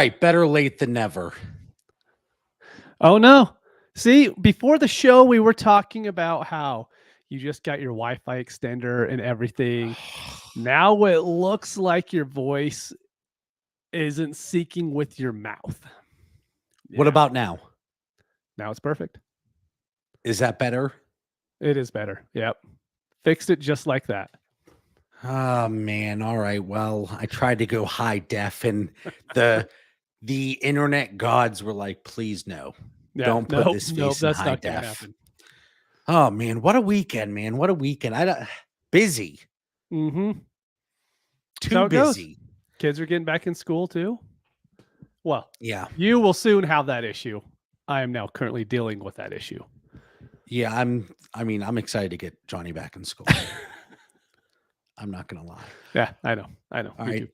right, better late than never. Oh no. See, before the show, we were talking about how you just got your Wi-Fi extender and everything. Now it looks like your voice isn't seeking with your mouth. What Yeah, about now? now it's perfect. Is that better? It is better. Yep. Fixed it just like that. Oh man, all right. Well, I tried to go high def and the the internet gods were like, "Please no. Yeah. Don't put Nope. this Nope. face in That's high not going to def." happen. Oh man, what a weekend, man. What a weekend. I don't busy. Mm-hmm. That's Too how it goes. busy. Kids are getting back in school too. Well, Yeah. you will soon have that issue. I am now currently dealing with that issue. Yeah, I'm excited to get Johnny back in school. I'm not gonna lie. Yeah, I know. I know. All Me right. too.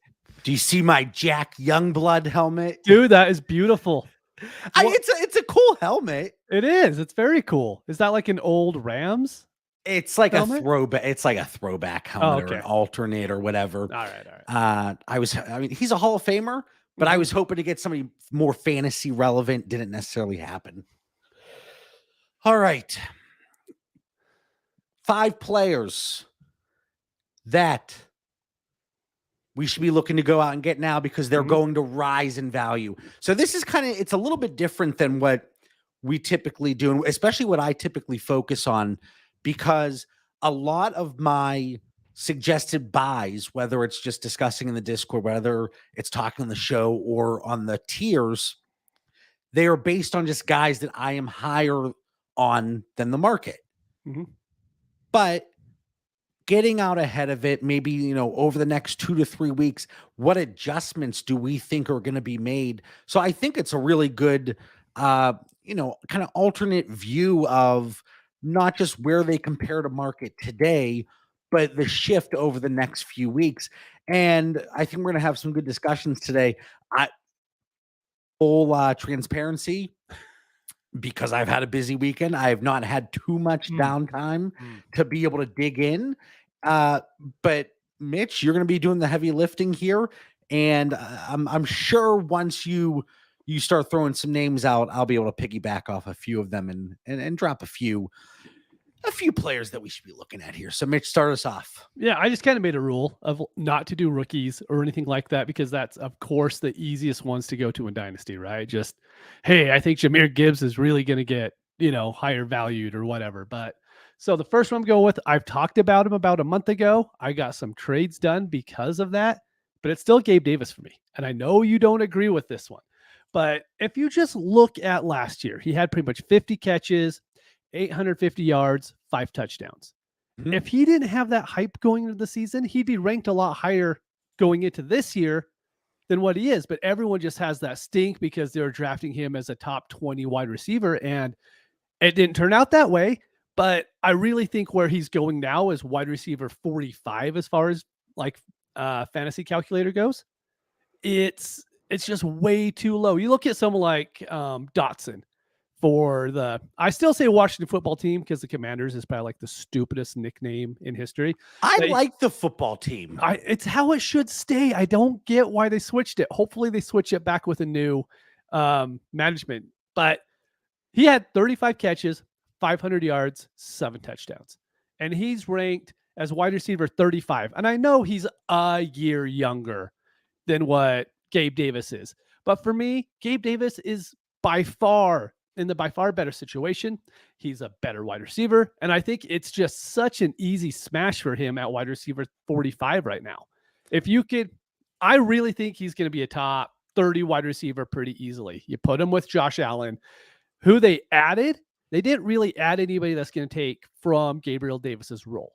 Do you see my Jack Youngblood helmet? Dude, that is beautiful. What? It's a cool helmet. It is. It's very cool. Is that like an old Rams It's like helmet? it's like a throwback Oh, helmet or an okay. alternate or whatever. All right. All right. I mean, he's a Hall of Famer, but I Mhm. was hoping to get somebody more fantasy relevant. Didn't necessarily happen. All right. 5 players that we should be looking to go out and get now because they're Mhm. going to rise in value. So this is it's a little bit different than what we typically do, and especially what I typically focus on, because a lot of my suggested buys, whether it's just discussing in the Discord, whether it's talking on the show or on the tiers, they are based on just guys that I am higher on than the market. Mhm. But getting out ahead of it, maybe, over the next 2 to 3 weeks, what adjustments do we think are going to be made? So I think it's a really good, kind of alternate view of not just where they compare to market today, but the shift over the next few weeks. And I think we're going to have some good discussions today. I Full transparency, because I've had a busy weekend. I have not had too much Mm. downtime Mm. to be able to dig in. Uh, but Mitch, you're going to be doing the heavy lifting here, and I'm sure once you start throwing some names out, I'll be able to piggyback off a few of them and drop a few players that we should be looking at here. So Mitch, start us off. Yeah, I just kind of made a rule of not to do rookies or anything like that because that's, of course, the easiest ones to go to in Dynasty, right? Just, hey, I think Jameer Gibbs is really going to get, higher valued or whatever. But so the first one I'm going with, I've talked about him about a month ago. I got some trades done because of that, but it's still Gabe Davis for me. And I know you don't agree with this one. But if you just look at last year, he had pretty much 50 catches, 850 yards, 5 touchdowns. Mhm. If he didn't have that hype going into the season, he'd be ranked a lot higher going into this year than what he is. But everyone just has that stink because they were drafting him as a top 20 wide receiver. And it didn't turn out that way. But I really think where he's going now is wide receiver 45 as far as like fantasy calculator goes. It's just way too low. You look at someone like Dotson for I still say Washington football team because the Commanders is probably like the stupidest nickname in history. I They- like the football team. it's how it should stay. I don't get why they switched it. Hopefully they switch it back with a new management. But he had 35 catches, 500 yards, 7 touchdowns. And he's ranked as wide receiver 35. And I know he's a year younger than what Gabe Davis is. But for me, Gabe Davis is by far better situation. He's a better wide receiver. And I think it's just such an easy smash for him at wide receiver 45 right now. I really think he's going to be a top 30 wide receiver pretty easily. You put him with Josh Allen, who they added. They didn't really add anybody that's going to take from Gabriel Davis's role.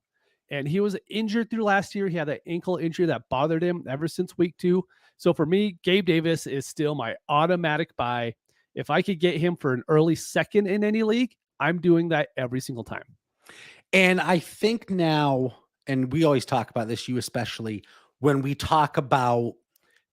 And he was injured through last year. He had that ankle injury that bothered him ever since week 2. So for me, Gabe Davis is still my automatic buy. If I could get him for an early second in any league, I'm doing that every single time. And I think now, and we always talk about this, you especially, when we talk about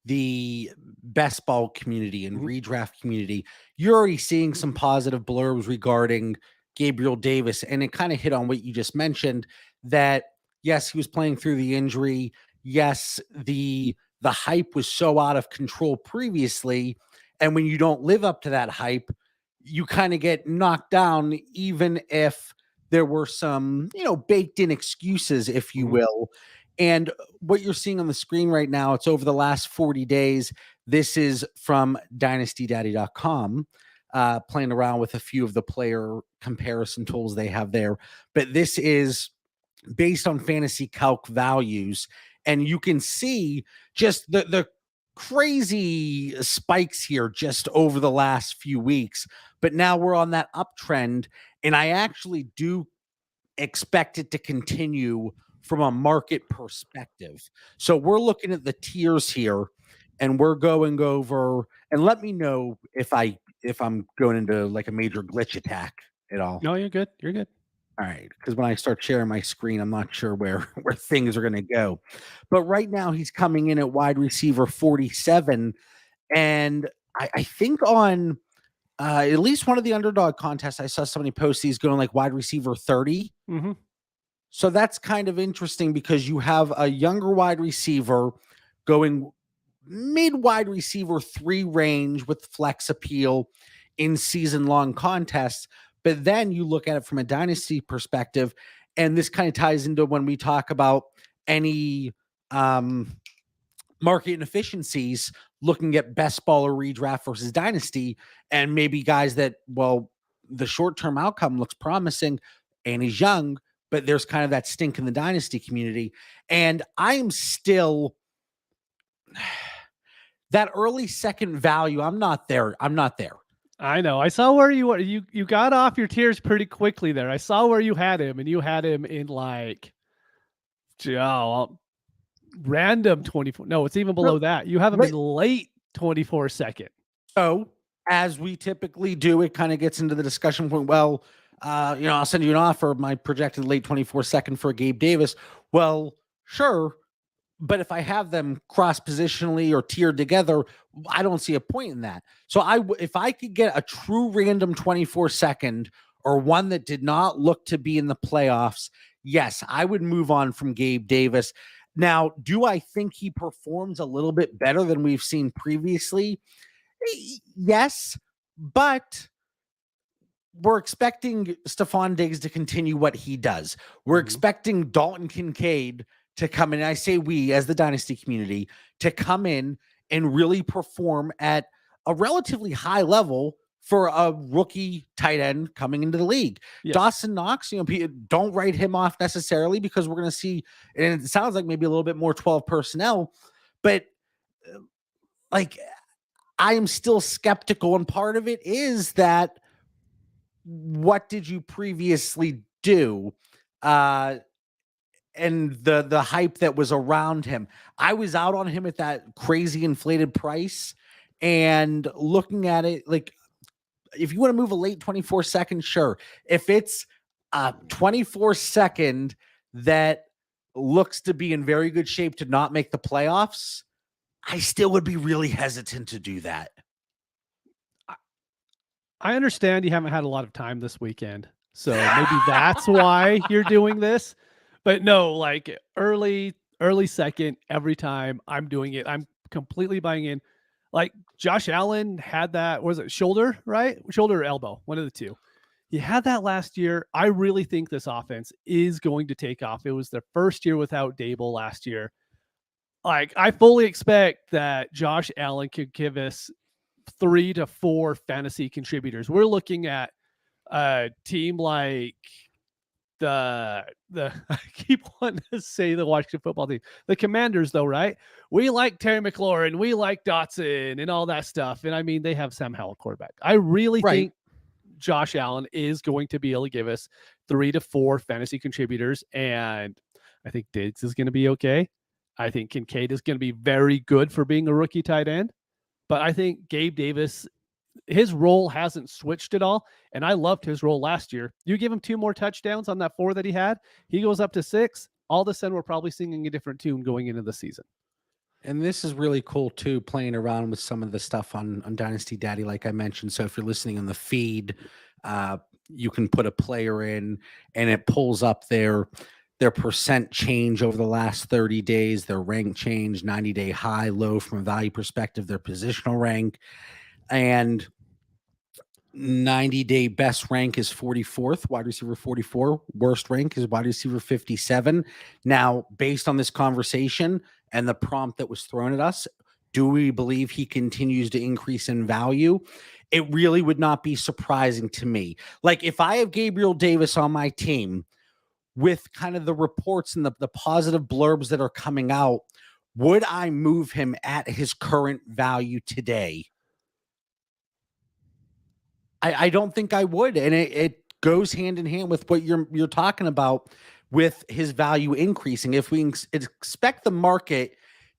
the best ball community and redraft community, you're already seeing some positive blurbs regarding Gabriel Davis. And it kind of hit on what you just mentioned, that yes, he was playing through the injury. Yes, the the hype was so out of control previously. And when you don't live up to that hype, you kind of get knocked down, even if there were some, baked in excuses, if you Mhm. will. And what you're seeing on the screen right now, it's over the last 40 days. This is from dynastydaddy.com, playing around with a few of the player comparison tools they have there. But this is based on fantasy calc values. And you can see just the crazy spikes here just over the last few weeks. But now we're on that uptrend. And I actually do expect it to continue from a market perspective. So we're looking at the tiers here and we're going over, and let me know if I'm going into like a major glitch attack at all. No, you're good. You're good. All right, because when I start sharing my screen, I'm not sure where where things are going to go. But right now, he's coming in at wide receiver 47, and I think on at least one of the underdog contests, I saw somebody post he's going like wide receiver 30. Mm-hmm. So that's kind of interesting because you have a younger wide receiver going mid wide receiver 3 range with flex appeal in season long contests. But then you look at it from a dynasty perspective, and this kind of ties into when we talk about any market inefficiencies, looking at best ball or redraft versus dynasty, and maybe guys that, well, the short term outcome looks promising and he's young, but there's kind of that stink in the dynasty community. And I'm still that early second value. I'm not there. I know. I saw where you were. You got off your tiers pretty quickly there. I saw where you had him, and you had him in like, random 24. No, it's even below that. You have him in late 24 second. So as we typically do, it kind of gets into the discussion point. Well, I'll send you an offer. My projected late 24 second for Gabe Davis. Well, sure. But if I have them cross positionally or tiered together, I don't see a point in that. So if I could get a true random 24 second or one that did not look to be in the playoffs, yes, I would move on from Gabe Davis. Now, do I think he performs a little bit better than we've seen previously? Yes, but we're expecting Stephon Diggs to continue what he does. We're expecting Dalton Kincaid to come in. I say we, as the dynasty community, to come in and really perform at a relatively high level for a rookie tight end coming into the league. Yes. Dawson Knox, don't write him off necessarily because we're going to see, and it sounds like maybe a little bit more 12 personnel, but like I am still skeptical. And part of it is that what did you previously do? And the hype that was around him. I was out on him at that crazy inflated price, and looking at it, like if you want to move a late 24 second, sure. If it's a 24 second that looks to be in very good shape to not make the playoffs, I still would be really hesitant to do that. I understand you haven't had a lot of time this weekend, so maybe that's why you're doing this. But no, like early second every time I'm doing it, I'm completely buying in. Like Josh Allen had that, was it shoulder, right? Shoulder or elbow, one of the two. He had that last year. I really think this offense is going to take off. It was their first year without Dable last year. Like I fully expect that Josh Allen could give us 3 to 4 fantasy contributors. We're looking at a team like the I keep wanting to say the Washington football team, the Commanders, though, right? We like Terry McLaurin, we like Dotson, and all that stuff. And I mean, they have Sam Howell quarterback. I really think Josh Allen is going to be able to give us 3 to 4 fantasy contributors, and I think Diggs is going to be okay. I think Kincaid is going to be very good for being a rookie tight end, but I think Gabe Davis, his role hasn't switched at all. And I loved his role last year. You give him 2 more touchdowns on that 4 that he had, he goes up to 6. All of a sudden, we're probably singing a different tune going into the season. And this is really cool too, playing around with some of the stuff on Dynasty Daddy, like I mentioned. So if you're listening on the feed, you can put a player in and it pulls up their their percent change over the last 30 days, their rank change, 90-day high, low from a value perspective, their positional rank, and 90-day best rank is 44th, wide receiver 44. Worst rank is wide receiver 57. Now, based on this conversation and the prompt that was thrown at us, do we believe he continues to increase in value? It really would not be surprising to me. Like, if I have Gabriel Davis on my team, with kind of the reports and the positive blurbs that are coming out, would I move him at his current value today? I don't think I would. And it goes hand in hand with what you're talking about with his value increasing. If we expect the market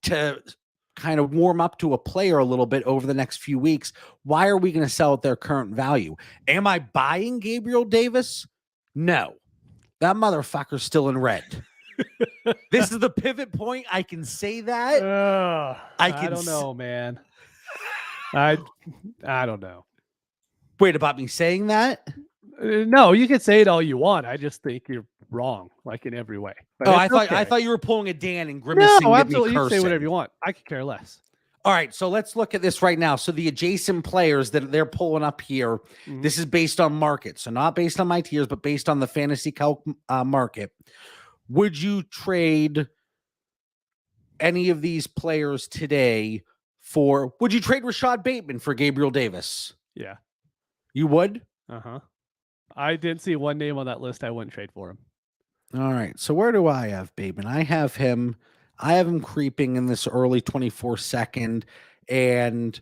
to kind of warm up to a player a little bit over the next few weeks, why are we going to sell at their current value? Am I buying Gabriel Davis? No. That motherfucker's still in red. This is the pivot point. I can say that. I don't know, man. I don't know. Wait, about me saying that? No, you can say it all you want. I just think you're wrong, like in every way. But Oh, it's I okay. thought you were pulling a Dan and grimacing. No, at me absolutely. You can say cursing. whatever you want. I could care less. All right, so let's look at this right now. So the adjacent players that they're pulling up here, this is based on market. So not based on my tiers, but based on the fantasy calc market. Would you trade any of these players today for, would you trade Rashad Bateman for Gabriel Davis? Yeah. You would? I didn't see one name on that list. I wouldn't trade for him. All right. So where do I have Bateman? I have him creeping in this early 24nd. And,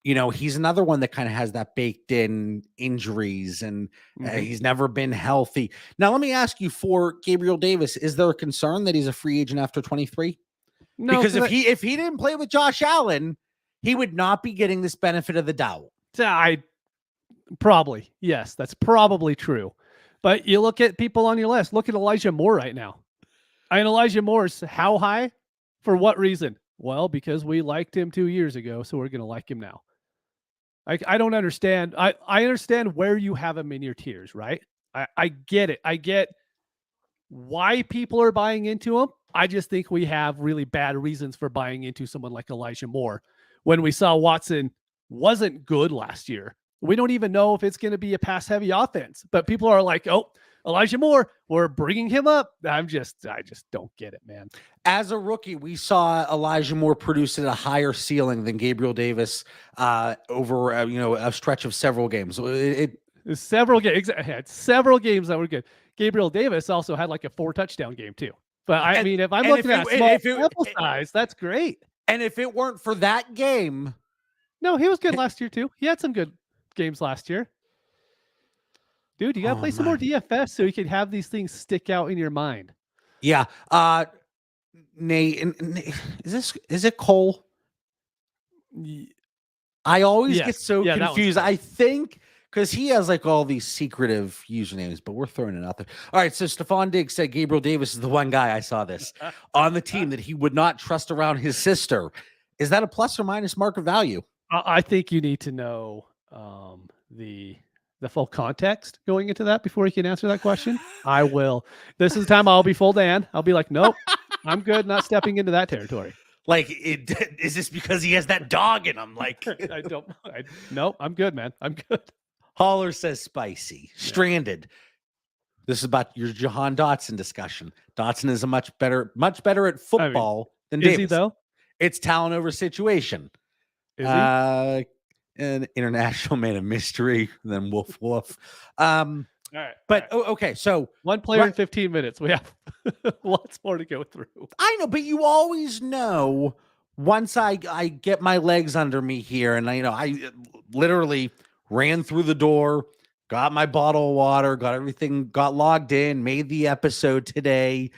you know, he's another one that kind of has that baked in injuries and he's never been healthy. Now, let me ask you, for Gabriel Davis, is there a concern that he's a free agent after 23? No, Because if he didn't play with Josh Allen, he would not be getting this benefit of the doubt. Probably, yes, that's probably true. But you look at people on your list. Look at Elijah Moore right now. And Elijah Moore's how high? For what reason? Well, because we liked him 2 years ago, so we're going to like him now. I don't understand. I understand where you have him in your tiers, right? I get it. I get why people are buying into him. I just think we have really bad reasons for buying into someone like Elijah Moore when we saw Watson wasn't good last year. We don't even know if it's going to be a pass-heavy offense, but people are like, "Oh, Elijah Moore, we're bringing him up." I just don't get it, man. As a rookie, we saw Elijah Moore produce at a higher ceiling than Gabriel Davis over a stretch of several games. Several games that were good. Gabriel Davis also had like a 4 touchdown game too. But I mean, if I'm looking at a small sample size, that's great. And if it weren't for that game, no, he was good last year too. He had some good games last year. Dude, you gotta play some more DFS so you can have these things stick out in your mind. Yeah. Nate, is it Cole? I always get so confused. I think because he has like all these secretive usernames, but we're throwing it out there. All right. So Stephon Diggs said Gabriel Davis is the one guy I saw this on the team that he would not trust around his sister. Is that a plus or minus market value? I think you need to know the full context going into that before you can answer that question. I will. This is the time I'll be full Dan. I'll be like, nope, I'm good. Not stepping into that territory. Like, is this because he has that dog in him? Like, nope, I'm good, man. I'm good. Holler says spicy. Stranded. This is about your Jahan Dotson discussion. Dotson is a much better at football than Davis. Is he though? It's talent over situation. Is he? An international man of mystery, then woof. All right. But okay, so one player in 15 minutes. We have lots more to go through. I know, but you always know once I get my legs under me here, and I literally ran through the door, got my bottle of water, got everything, got logged in, made the episode today,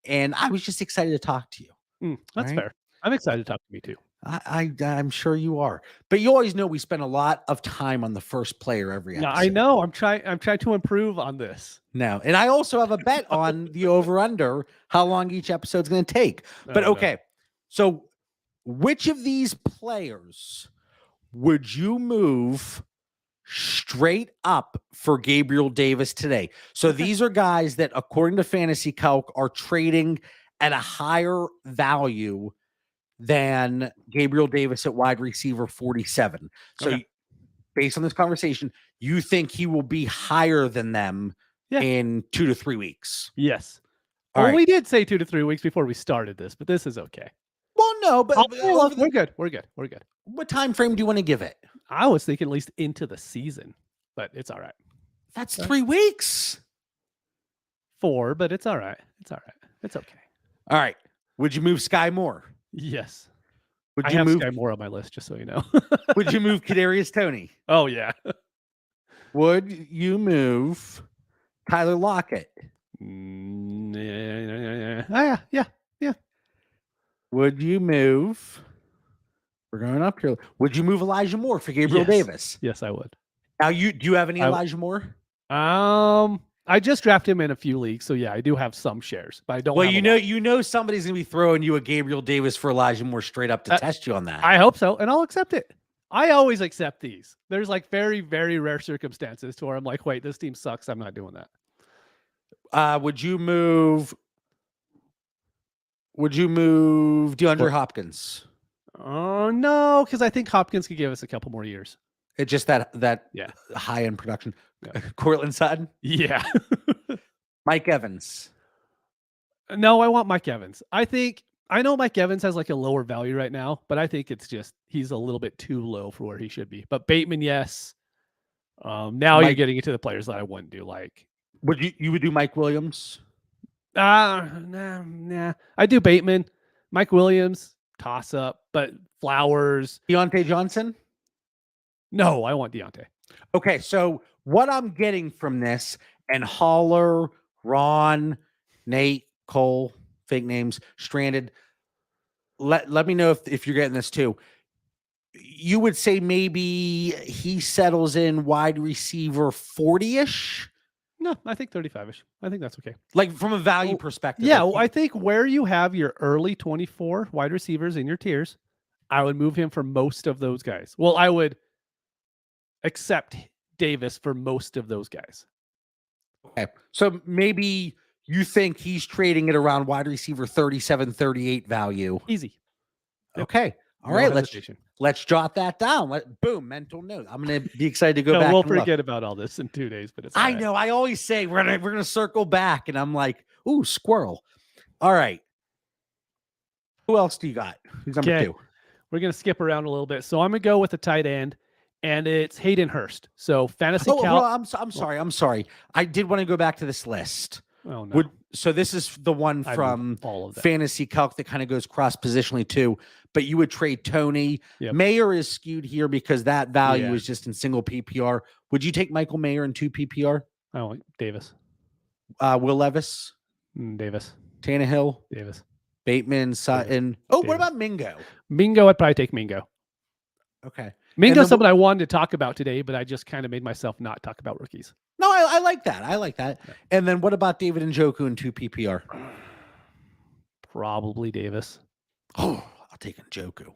and I was just excited to talk to you. That's fair. I'm excited to talk to me too. I'm sure you are, but you always know we spend a lot of time on the first player every episode. I know. I'm trying to improve on this now, and I also have a bet on the over under how long each episode's going to take. But okay, so which of these players would you move straight up for Gabriel Davis today. So these are guys that, according to Fantasy Calc, are trading at a higher value than Gabriel Davis at wide receiver 47. So Okay. based on this conversation, you think he will be higher than them Yeah. in 2 to 3 weeks? Yes. All Well, right. we did say 2 to 3 weeks before we started this, but this is okay. Well, no, but We're good. We're good. We're good. what time frame do you want to give it? I was thinking at least into the season, but it's all right. That's 3 weeks. 4, but it's all right. It's all right. It's okay. All right. Would you move Sky Moore? Yes. Would I you have move Sky Moore on my list, just so you know. Would you move Kadarius Toney? Oh, yeah. Would you move Tyler Lockett? Yeah. Yeah. Would you move? We're going up here. Would you move Elijah Moore for Gabriel Yes. Davis? Yes, I would. Now, do you have any I- Elijah Moore? I just drafted him in a few leagues, so yeah, I do have some shares, but I don't. Well, have a you lot. know somebody's gonna be throwing you a Gabriel Davis for Elijah Moore straight up to test you on that. I hope so, and I'll accept it. I always accept these. There's like very, very rare circumstances to where I'm like, wait, this team sucks. I'm not doing that. Would you move DeAndre Hopkins? Oh no, because I think Hopkins could give us a couple more years. It's just that Yeah. high end production. Yeah. Cortland Sutton, Yeah. Mike Evans. No, I want Mike Evans. I know Mike Evans has like a lower value right now, but I think it's just he's a little bit too low for where he should be. But Bateman, yes. Now you're Mike- getting into the players that I wouldn't do. Like, Would you would do Mike Williams? nah. I do Bateman, Mike Williams, toss up, but Flowers. Deontay Johnson? No, I want Deontay. Okay, so what I'm getting from this, and Holler, Ron, Nate, Cole, fake names, Stranded, let me know if you're getting this too. You would say maybe he settles in wide receiver 40-ish? No, I think 35ish. I think that's okay. Like from a value Well, perspective. Yeah, like, well, I think where you have your early 24 wide receivers in your tiers, I would move him for most of those guys. Well, I would accept Davis for most of those guys. okay. So maybe you think he's trading it around wide receiver 37, 38 value. Easy. Yep. Okay. All No right, hesitation. let's jot that down. Boom, mental note. I'm gonna be excited to go No, back. we'll and look. forget about all this in 2 days, but it's I all right. know. I always say we're gonna circle back, and I'm like, ooh, squirrel. All right. Who else do you got? Who's number Okay. 2? We're gonna skip around a little bit. So I'm gonna go with the tight end, and it's Hayden Hurst. So fantasy Oh, cal. well, I'm sorry. I'm sorry. I did want to go back to this list. Oh no, So this is the one I from moved all of that. Fantasy Calc that kind of goes cross positionally too. But you would trade Tony. Yep. Mayer is skewed here because that value Yeah. is just in single PPR. Would you take Michael Mayer in 2 PPR? I want Davis. Will Levis, Davis. Tannehill, Davis. Bateman, Sutton. Oh, what Davis. about Mingo? Mingo, I'd probably take Mingo. Okay. Mingo's then something I wanted to talk about today, but I just kind of made myself not talk about rookies. No, I like that. I like that. Yeah. And then what about David Njoku in 2 PPR? Probably Davis. Oh, I'll take Njoku.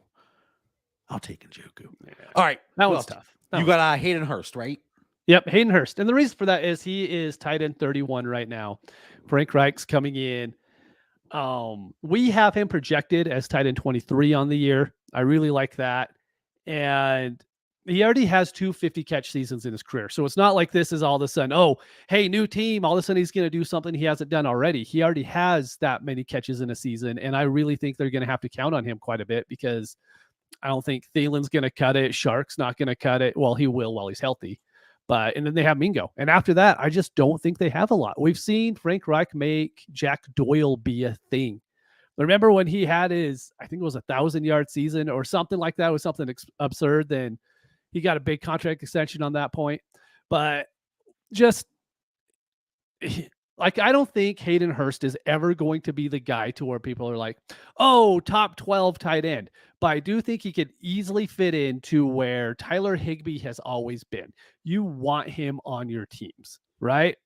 Yeah. All right. That who one's else? tough. You got Hayden Hurst, right? Yep, Hayden Hurst. And the reason for that is he is tight end 31 right now. Frank Reich's coming in. We have him projected as tight end 23 on the year. I really like that. And he already has 2 50 catch seasons in his career. So it's not like this is all of a sudden, oh, hey, new team, all of a sudden he's going to do something he hasn't done already. He already has that many catches in a season. And I really think they're going to have to count on him quite a bit because I don't think Thielen's going to cut it. Shark's not going to cut it. Well, he will while he's healthy. And then they have Mingo. And after that, I just don't think they have a lot. We've seen Frank Reich make Jack Doyle be a thing. Remember when he had his, I think it was 1,000-yard season or something like that. It was something absurd. Then he got a big contract extension on that point. But just like, I don't think Hayden Hurst is ever going to be the guy to where people are like, oh, top 12 tight end. But I do think he could easily fit into where Tyler Higbee has always been. You want him on your teams, right?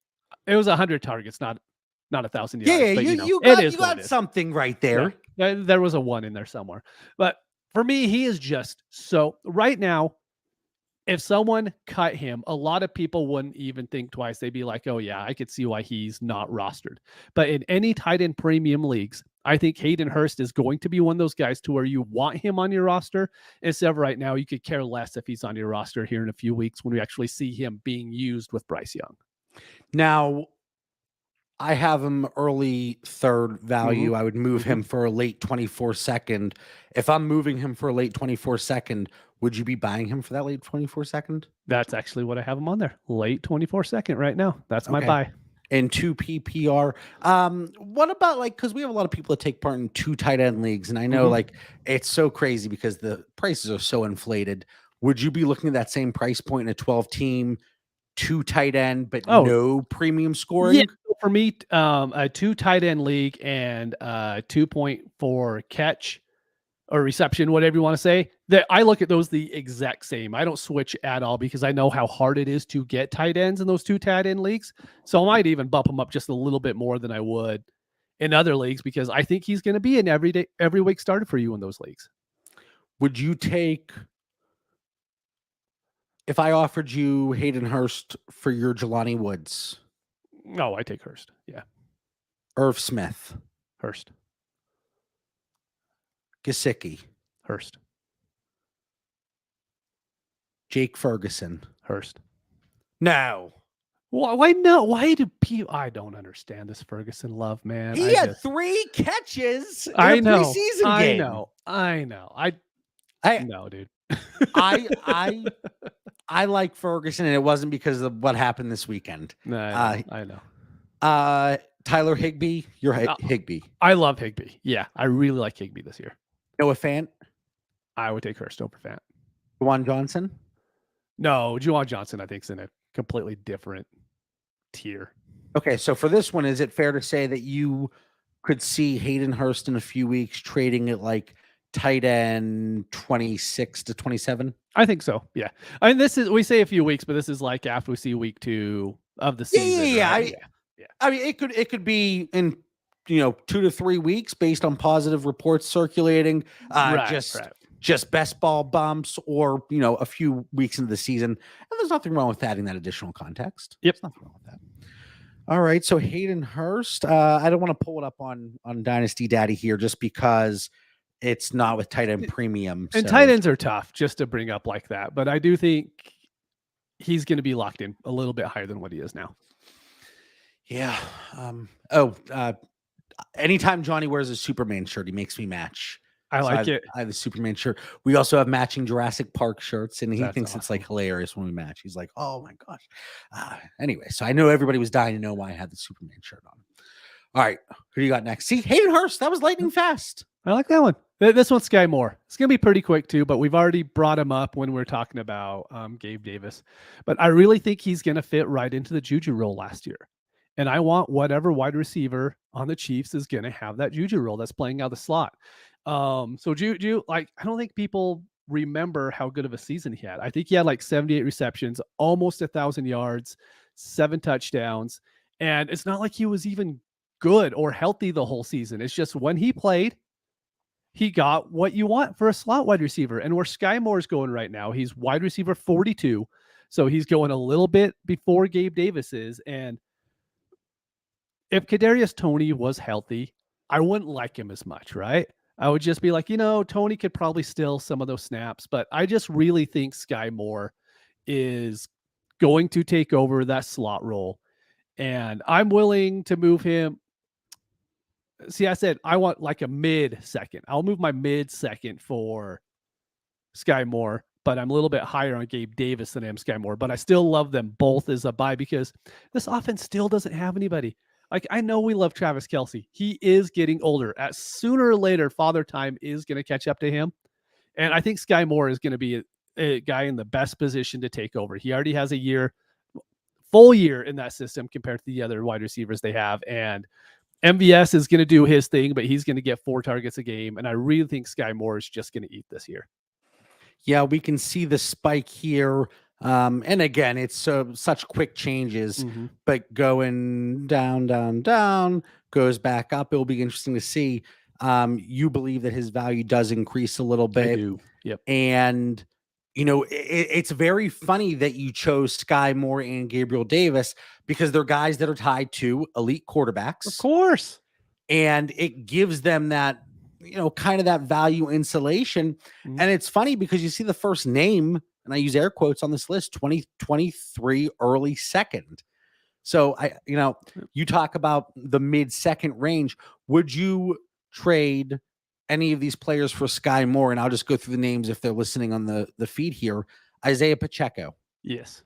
It was 100 targets, not 1,000 yards. Yeah, but, you it got is. something right there. Yeah, there was a 1 in there somewhere. But for me, he is just so right now. if someone cut him, a lot of people wouldn't even think twice. They'd be like, oh, yeah, I could see why he's not rostered. But in any tight end premium leagues, I think Hayden Hurst is going to be one of those guys to where you want him on your roster. Instead of right now, you could care less if he's on your roster here in a few weeks when we actually see him being used with Bryce Young. Now, I have him early third value. I would move him for a late 24 second. If I'm moving him for a late 24 second, would you be buying him for that late 24 second? That's actually what I have him on there. Late 24 second right now. That's my buy. In 2 PPR. What about because we have a lot of people that take part in 2 tight end leagues, and I know it's so crazy because the prices are so inflated. Would you be looking at that same price point in a 12 team, 2 tight end, but no premium scoring? Yeah, for me, a 2 tight end league and 2.4 catch or reception, whatever you want to say, that I look at those the exact same. I don't switch at all because I know how hard it is to get tight ends in those 2 tight end leagues. So I might even bump him up just a little bit more than I would in other leagues because I think he's going to be an every week starter for you in those leagues. Would you take, if I offered you Hayden Hurst for your Jelani Woods? No, I take Hurst. Yeah. Irv Smith. Hurst. Gesicki. Hurst. Jake Ferguson. Hurst. No. Why no? Why do people? I don't understand this Ferguson love, man. He had 3 catches in a preseason game. I know. No, dude. I like Ferguson, and it wasn't because of what happened this weekend. No, I know. Tyler Higbee, you're Higbee. I love Higbee. Yeah, I really like Higbee this year. Noah Fant? I would take Hurst over Fant. Juwan Johnson? No, Juwan Johnson, I think, is in a completely different tier. Okay, so for this one, is it fair to say that you could see Hayden Hurst in a few weeks trading at like tight end 26 to 27? I think so. Yeah. I mean, we say a few weeks, but this is like after we see week 2 of the season. Yeah. Right? I mean, it could be in 2 to 3 weeks based on positive reports circulating. Just best ball bumps, or a few weeks into the season, and there's nothing wrong with adding that additional context. Yep, there's nothing wrong with that. All right, so Hayden Hurst. I don't want to pull it up on Dynasty Daddy here just because it's not with tight end premium. And tight ends are tough just to bring up like that, but I do think he's going to be locked in a little bit higher than what he is now. Yeah. Anytime Johnny wears a Superman shirt, he makes me match. I like it. I have the Superman shirt. We also have matching Jurassic Park shirts, and he thinks awesome. It's like hilarious when we match. He's like, "Oh my gosh!" Anyway, so I know everybody was dying to know why I had the Superman shirt on. All right, who do you got next? See, Hayden Hurst. That was lightning fast. I like that one. This one's Sky Moore. It's gonna be pretty quick too, but we've already brought him up when we're talking about Gabe Davis. But I really think he's gonna fit right into the Juju role last year. And I want whatever wide receiver on the Chiefs is going to have that Juju role that's playing out the slot. So Juju, I don't think people remember how good of a season he had. I think he had like 78 receptions, almost 1,000 yards, 7 touchdowns. And it's not like he was even good or healthy the whole season. It's just when he played, he got what you want for a slot wide receiver. And where Sky Moore is going right now, he's wide receiver 42. So he's going a little bit before Gabe Davis is. And if Kadarius Toney was healthy, I wouldn't like him as much, right? I would just be like, Toney could probably steal some of those snaps, but I just really think Sky Moore is going to take over that slot role, and I'm willing to move him. See, I said I want like a mid-second. I'll move my mid-second for Sky Moore, but I'm a little bit higher on Gabe Davis than I am Sky Moore, but I still love them both as a buy because this offense still doesn't have anybody. Like, I know we love Travis Kelce. He is getting older. Sooner or later, Father Time is going to catch up to him. And I think Sky Moore is going to be a guy in the best position to take over. He already has a full year in that system compared to the other wide receivers they have. And MVS is going to do his thing, but he's going to get 4 targets a game. And I really think Sky Moore is just going to eat this year. Yeah, we can see the spike here. And again, it's such quick changes, but going down, goes back up. It'll be interesting to see. You believe that his value does increase a little bit. I do. Yep. And it's very funny that you chose Sky Moore and Gabriel Davis because they're guys that are tied to elite Of quarterbacks, course. and it gives them that, kind of that value insulation. Mhm. And it's funny because you see the first name, and I use air quotes on this list, 2023 early second. So you talk about the mid second range. Would you trade any of these players for Sky Moore? And I'll just go through the names if they're listening on the feed here. Isaiah Pacheco, Yes.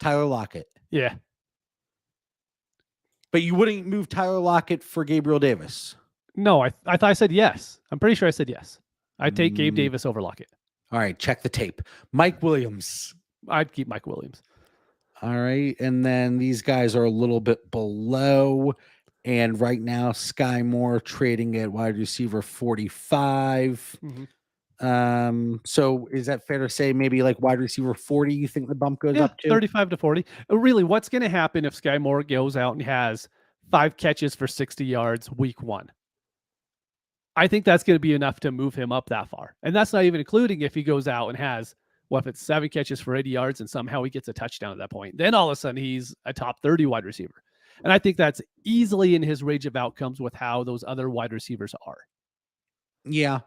Tyler Lockett. Yeah. But you wouldn't move Tyler Lockett for Gabriel Davis. No, I thought I said yes. I'm pretty sure I said yes. I'd take Gabe Mm. Davis over Lockett. All right, check the tape. Mike Williams. I'd keep Mike Williams. All right. And then these guys are a little bit below. And right now, Sky Moore trading at wide receiver 45. So is that fair to say maybe like wide receiver 40, you think the bump goes up to? 35 to 40. Really, what's going to happen if Sky Moore goes out and has 5 catches for 60 yards week 1? I think that's going to be enough to move him up that far. And that's not even including if he goes out and has, if it's 7 catches for 80 yards and somehow he gets a touchdown at that point. Then all of a sudden he's a top 30 wide receiver. And I think that's easily in his range of outcomes with how those other wide receivers are. Yeah.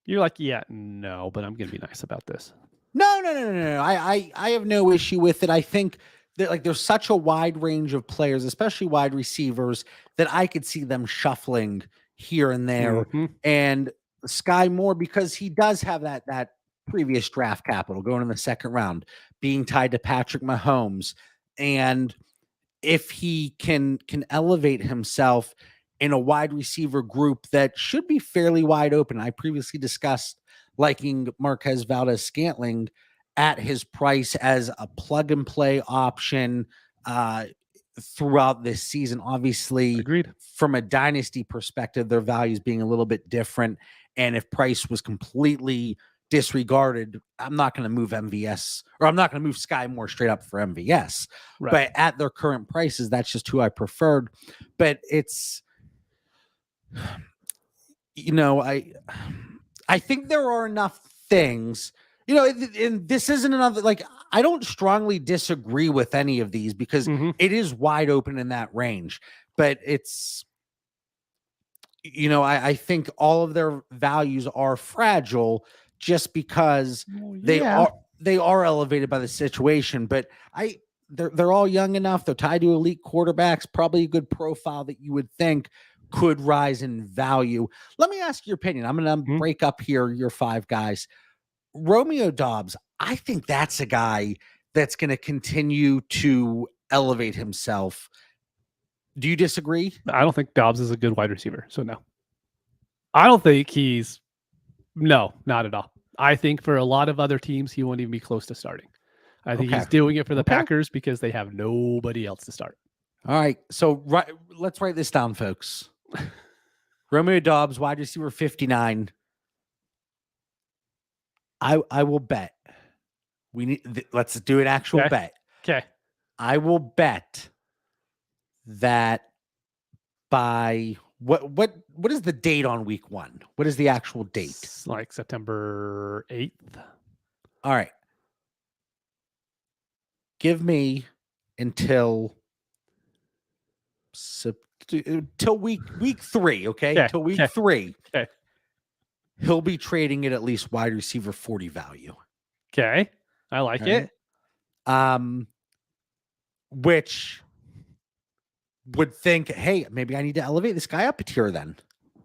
You're like, yeah, no, but I'm going to be nice about this. No. I have no issue with it. I think that there's such a wide range of players, especially wide receivers, that I could see them shuffling here and there. Mhm. And Sky Moore, because he does have that previous draft capital going in the second round, being tied to Patrick Mahomes. And if he can elevate himself in a wide receiver group that should be fairly wide open. I previously discussed liking Marquez Valdes-Scantling at his price as a plug and play option throughout this season. Obviously, Agreed. From a dynasty perspective, their values being a little bit different. And if price was completely disregarded, I'm not going to move MVS, or I'm not going to move Sky Moore straight up for MVS. Right. But at their current prices, that's just who I preferred. But it's, I think there are enough things, and this isn't another, I don't strongly disagree with any of these because it is wide open in that range, but it's, I think all of their values are fragile just because they are elevated by the situation. But they're all young enough. They're tied to elite quarterbacks, probably a good profile that you would think could rise in value. Let me ask your opinion. I'm going to break up here your 5 guys. Romeo Doubs, I think that's a guy that's going to continue to elevate himself. Do you disagree? I don't think Dobbs is a good wide receiver. So no. I don't think no, not at all. I think for a lot of other teams, he won't even be close to starting. I think he's doing it for the Packers because they have nobody else to start. All right. So let's write this down, folks. Romeo Doubs, wide receiver 59. I will bet. Let's do an actual bet. Okay. I will bet that by what is the date on week 1? What is the actual date? It's like September 8th. All right. Give me until week 3, okay? Till week 3. Okay. He'll be trading at least wide receiver 40 value. Okay. I like it. Which would think, hey, maybe I need to elevate this guy up a tier then.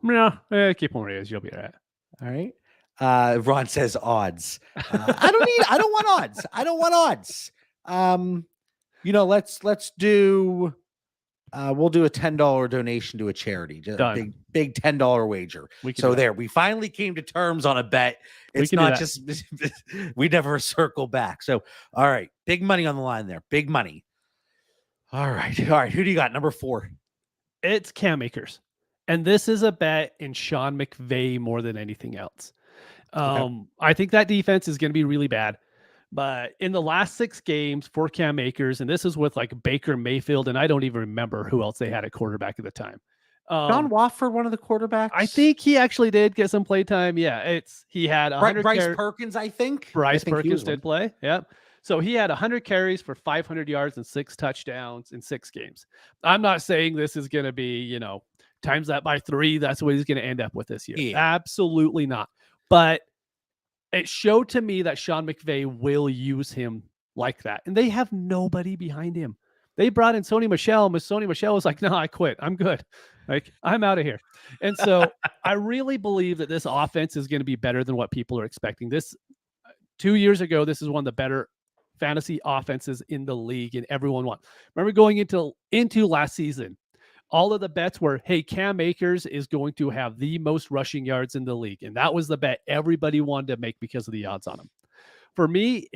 Yeah, keep on raised. You'll be all right. All right. Ron says odds. I don't want odds. I don't want odds. Let's do, we'll do a $10 donation to a charity. Just a big $10 wager. We finally came to terms on a bet. It's not just, we never circle back. So, all right. Big money on the line there. Big money. All right. Who do you got? Number 4. It's Cam Akers. And this is a bet in Sean McVay more than anything else. I think that defense is going to be really bad. But in the last 6 games for Cam Akers, and this is with like Baker Mayfield, and I don't even remember who else they had at quarterback at the time. John Wofford, one of the quarterbacks. I think he actually did get some play time. Yeah, he had 100 Bryce Perkins, I think. Bryce I think Perkins did one. play. Yep. So he had 100 carries for 500 yards and 6 touchdowns in 6 games. I'm not saying this is going to be, times that by 3. That's what he's going to end up with this year. Yeah. Absolutely not. But it showed to me that Sean McVay will use him like that. And they have nobody behind him. They brought in Sony Michel. Sony Michel was like, no, I quit. I'm good. Like, I'm out of here. And so I really believe that this offense is going to be better than what people are expecting. This 2 years ago, this is one of the better fantasy offenses in the league, and everyone won. Remember going into last season, all of the bets were, hey, Cam Akers is going to have the most rushing yards in the league. And that was the bet everybody wanted to make because of the odds on him. For me,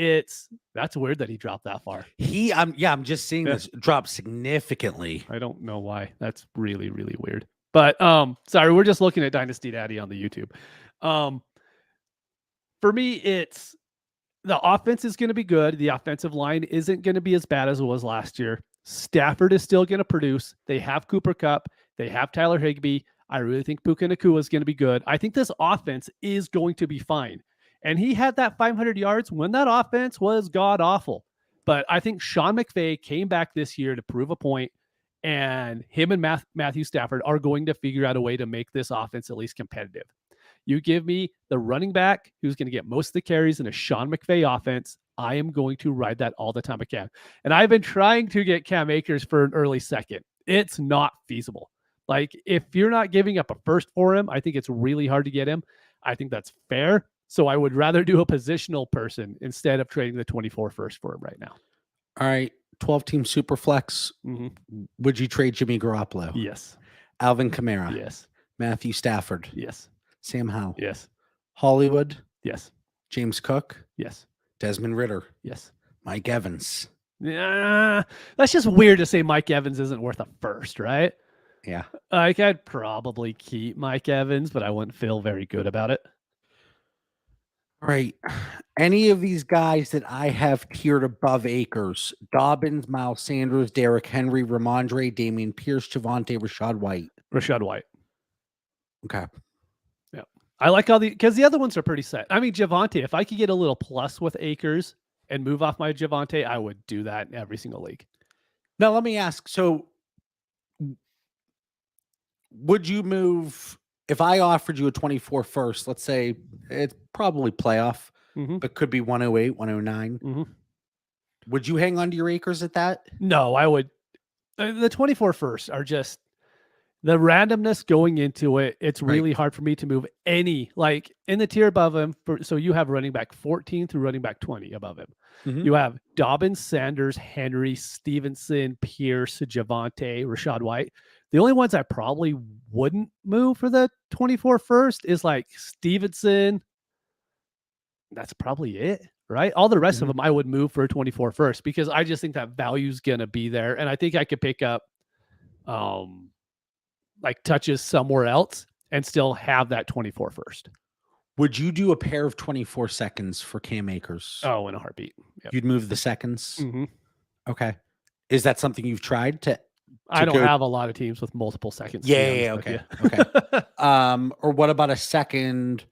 that's weird that he dropped that far. I'm just seeing this drop significantly. I don't know why. That's really, really weird. But sorry, we're just looking at Dynasty Daddy on the YouTube. For me, the offense is going to be good. The offensive line isn't going to be as bad as it was last year. Stafford is still going to produce. They have Cooper Kupp. They have Tyler Higbee. I really think Puka Nacua is going to be good. I think this offense is going to be fine. And he had that 500 yards when that offense was god-awful. But I think Sean McVay came back this year to prove a point, and him and Matthew Stafford are going to figure out a way to make this offense at least competitive. You give me the running back who's going to get most of the carries in a Sean McVay offense, I am going to ride that all the time I can. And I've been trying to get Cam Akers for an early second. It's not feasible. Like, if you're not giving up a first for him, I think it's really hard to get him. I think that's fair. So I would rather do a positional person instead of trading the 24 first for him right now. All right. 12-team super flex. Would you trade Jimmy Garoppolo? Yes. Alvin Kamara? Yes. Matthew Stafford? Yes. Sam Howell? Yes. Hollywood? Yes. James Cook? Yes. Desmond Ridder? Yes. Mike Evans? Yeah, that's just weird to say Mike Evans isn't worth a first, right? Yeah. Like, I'd probably keep Mike Evans, but I wouldn't feel very good about it. Right. Any of these guys that I have tiered above Akers: Dobbins, Miles Sanders, Derrick Henry, Ramondre, Damian Pierce, Javonte, Rashad White. Rashad White. Okay. Yeah. I like because the other ones are pretty set. I mean, Javonte, if I could get a little plus with Akers and move off my Javonte, I would do that in every single league. Now, let me ask. So would you move, if I offered you a 24 first, let's say it's probably playoff, but could be 108, 109. Would you hang on to your Akers at that? No, I would. The 24 first are just the randomness going into it. It's really hard for me to move any, like in the tier above him. So you have running back 14 through running back 20 above him. You have Dobbins, Sanders, Henry, Stevenson, Pierce, Javonte, Rashad White. The only ones I probably wouldn't move for the 24 first is like Stevenson. That's probably it, right? All the rest of them I would move for a 24 first because I just think that value's going to be there. And I think I could pick up like touches somewhere else and still have that 24 first. Would you do a pair of 24 seconds for Cam Akers? Oh, in a heartbeat. Yep. You'd move the seconds? Okay. Is that something you've tried to I don't have a lot of teams with multiple seconds. Yeah. Okay. Or what about a second?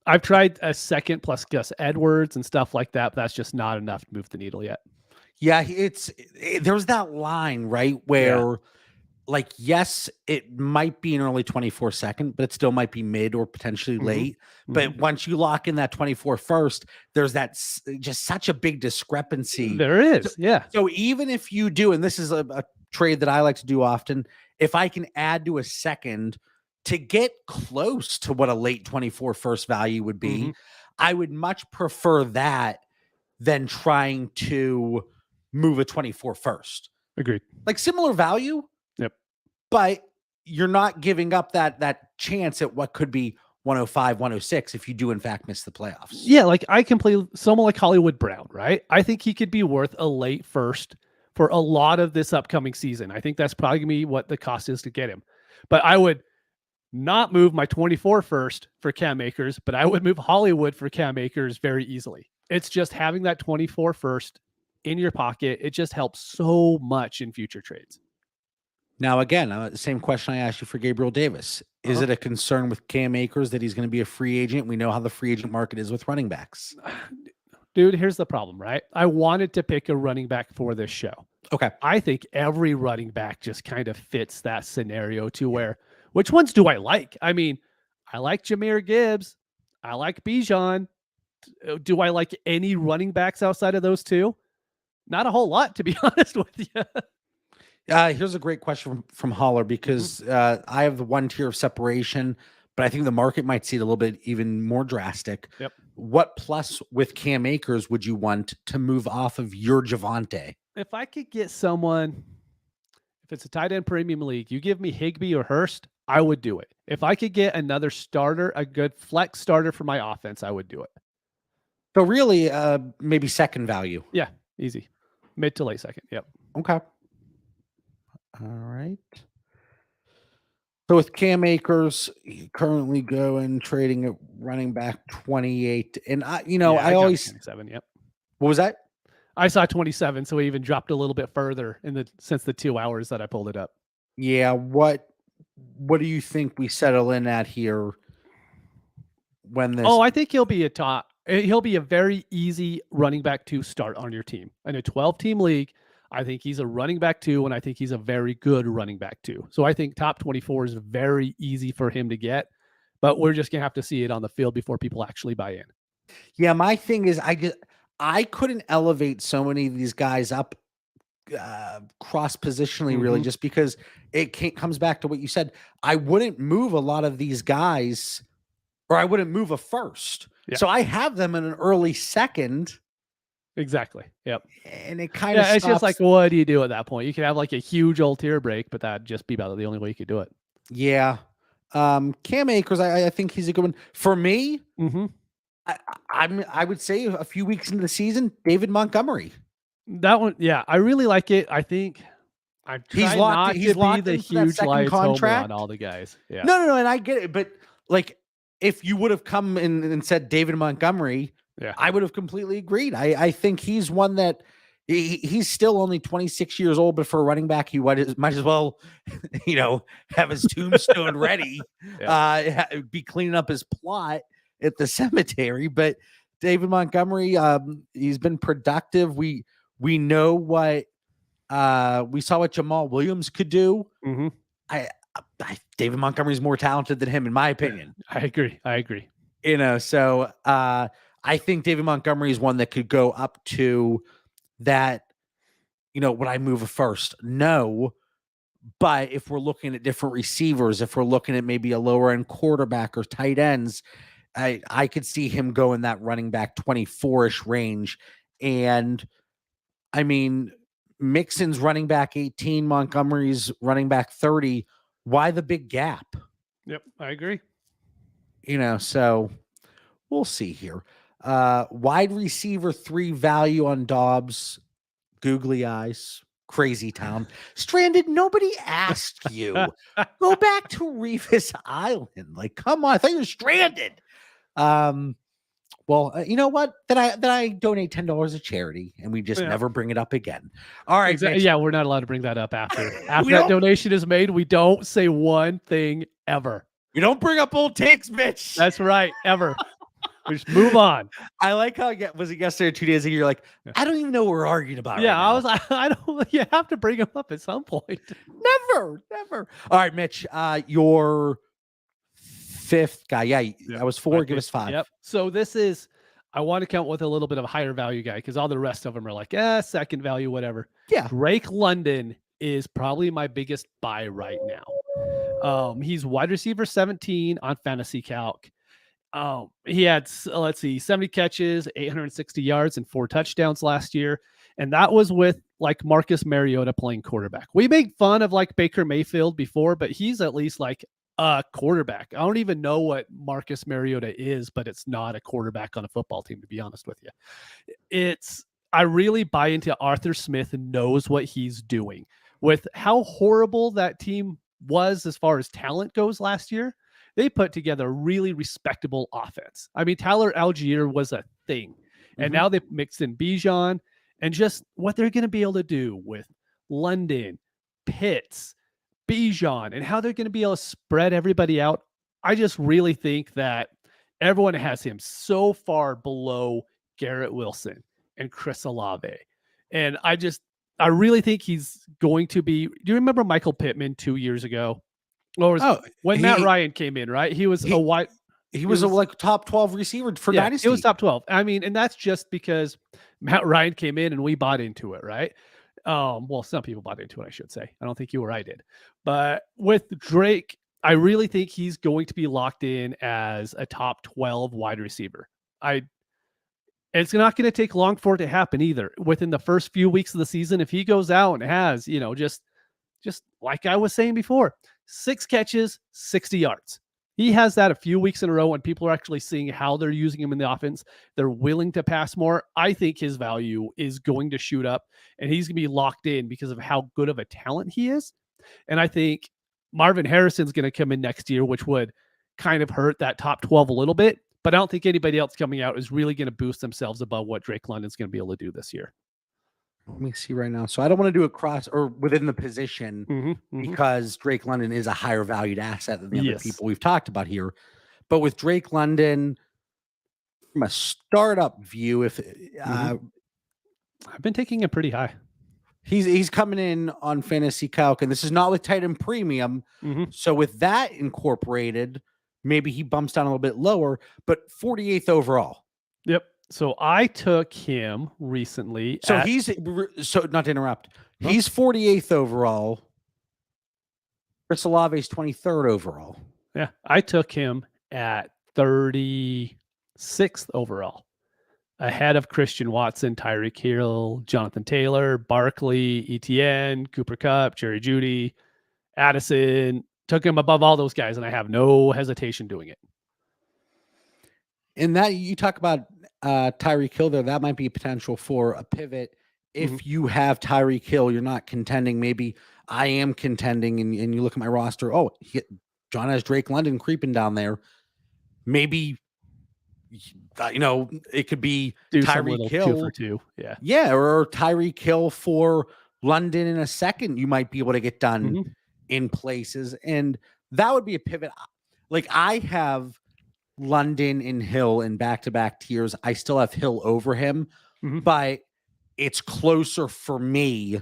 I've tried a second plus Gus Edwards and stuff like that, but that's just not enough to move the needle yet. Yeah, there's that line, right, where like, yes, it might be an early 24 second, but it still might be mid or potentially late. But once you lock in that 24 first, there's that just such a big discrepancy. There is, So even if you do, and this is a trade that I like to do often, if I can add to a second to get close to what a late 24 first value would be, I would much prefer that than trying to move a 24 first. Agreed. Like similar value. Yep. But you're not giving up that chance at what could be 105, 106 if you do in fact miss the playoffs. Yeah, like I can play someone like Hollywood Brown, right? I think he could be worth a late first for a lot of this upcoming season. I think that's probably going to be what the cost is to get him. But I would not move my 24 first for Cam Akers, but I would move Hollywood for Cam Akers very easily. It's just having that 24 first in your pocket. It just helps so much in future trades. Now, again, same question I asked you for Gabriel Davis. Is it a concern with Cam Akers that he's going to be a free agent? We know how the free agent market is with running backs. Dude, here's the problem, right? I wanted to pick a running back for this show. Okay. I think every running back just kind of fits that scenario to where, which ones do I like? I mean, I like Jahmyr Gibbs. I like Bijan. Do I like any running backs outside of those two? Not a whole lot, to be honest with you. Here's a great question from Holler, because I have the one tier of separation, but I think the market might see it a little bit even more drastic. Yep. What plus with Cam Akers would you want to move off of your Javonte? If I could get someone, if it's a tight end premium league, you give me Higbee or Hurst, I would do it. If I could get another starter, a good flex starter for my offense, I would do it. So really, maybe second value. Yeah, easy. Mid to late second. Yep. Okay. All right. So with Cam Akers currently going trading at running back 28, and I got always 27. Yep. What was that? I saw 27, so he even dropped a little bit further since the 2 hours that I pulled it up. Yeah. What do you think we settle in at here when this? Oh, I think he'll be a very easy running back to start on your team. In a 12-team league, I think he's a running back 2, and I think he's a very good running back 2. So I think top 24 is very easy for him to get, but we're just going to have to see it on the field before people actually buy in. Yeah, my thing is I couldn't elevate so many of these guys up cross positionally, really, just because it comes back to what you said. I wouldn't move a lot of these guys, or I wouldn't move a first. Yeah. So I have them in an early second. Exactly. Yep. And it kind of it's just like, what do you do at that point? You could have like a huge old tier break, but that'd just be about the only way you could do it. Yeah. Cam Akers, I think he's a good one. For me, I would say a few weeks into the season, David Montgomery. That one, yeah, I really like it. I think he's locked in the huge lights contract on all the guys. Yeah. No, and I get it, but like if you would have come in and said David Montgomery, yeah, I would have completely agreed. I think he's one that he's still only 26 years old, but for a running back, he might as well, have his tombstone ready, be cleaning up his plot at the cemetery. But David Montgomery, he's been productive. We know what we saw what Jamal Williams could do. David Montgomery is more talented than him, in my opinion. I agree. So I think David Montgomery is one that could go up to that. Would I move a first? No. But if we're looking at different receivers, if we're looking at maybe a lower end quarterback or tight ends, I could see him go in that running back 24-ish range. And I mean, Mixon's running back 18, Montgomery's running back 30. Why the big gap? Yep, I agree. So we'll see here. Wide receiver 3 value on Dobbs, googly eyes, crazy town. Stranded, nobody asked you. Go back to Revis Island. Like, come on, I thought you were stranded. Well, you know what? Then I donate $10 to charity, and we just never bring it up again. All right. Exactly. Yeah, we're not allowed to bring that up after that donation is made. We don't say one thing ever. We don't bring up old takes, Mitch. That's right. Ever. We just move on. I like how was it yesterday or 2 days ago? You're like, I don't even know what we're arguing about. Yeah, right I was like, I don't. You have to bring them up at some point. Never. All right, Mitch. Your 5th guy. Yeah, that was 4. Give us 5. Yep. So I want to count with a little bit of a higher value guy because all the rest of them are like, second value, whatever. Yeah. Drake London is probably my biggest buy right now. He's wide receiver 17 on Fantasy Calc. He had, 70 catches, 860 yards, and 4 touchdowns last year. And that was with like Marcus Mariota playing quarterback. We made fun of like Baker Mayfield before, but he's at least like a quarterback. I don't even know what Marcus Mariota is, but it's not a quarterback on a football team, to be honest with you. I really buy into Arthur Smith and knows what he's doing. With how horrible that team was as far as talent goes last year, they put together a really respectable offense. I mean, Tyler Algier was a thing. And now they've mixed in Bijan and just what they're going to be able to do with London, Pitts, Bijan and how they're going to be able to spread everybody out. I just really think that everyone has him so far below Garrett Wilson and Chris Olave. And I really think he's going to be. Do you remember Michael Pittman 2 years ago? When Matt Ryan came in, right? He was a wide. He was a like top 12 receiver for Dynasty. It was top 12. I mean, and that's just because Matt Ryan came in and we bought into it, right? Well, some people bought into it, I should say. I don't think you or I did. But with Drake, I really think he's going to be locked in as a top 12 wide receiver. It's not going to take long for it to happen either. Within the first few weeks of the season, if he goes out and has, just like I was saying before, 6 catches, 60 yards. He has that a few weeks in a row when people are actually seeing how they're using him in the offense. They're willing to pass more. I think his value is going to shoot up, and he's going to be locked in because of how good of a talent he is. And I think Marvin Harrison's going to come in next year, which would kind of hurt that top 12 a little bit. But I don't think anybody else coming out is really going to boost themselves above what Drake London's going to be able to do this year. Let me see right now. So I don't want to do a cross or within the position because Drake London is a higher valued asset than the other people we've talked about here. But with Drake London, from a startup view, if I've been taking it pretty high. He's coming in on Fantasy Calc, and this is not with Titan Premium. So with that incorporated, maybe he bumps down a little bit lower, but 48th overall. Yep. So I took him recently. So not to interrupt, he's 48th overall. Chris Olave is 23rd overall. Yeah, I took him at 36th overall, ahead of Christian Watson, Tyreek Hill, Jonathan Taylor, Barkley, Etienne, Cooper Kupp, Jerry Jeudy, Addison. Took him above all those guys, and I have no hesitation doing it. And that you talk about Tyreek Hill there, that might be potential for a pivot. If you have Tyreek Hill, you're not contending. Maybe I am contending, and you look at my roster. Oh, John has Drake London creeping down there. Maybe it could be Tyreek Hill 2 for 2. Yeah, or Tyreek Hill for London in a second. You might be able to get done in places, and that would be a pivot. Like I have London and Hill in back-to-back tiers. I still have Hill over him, but it's closer for me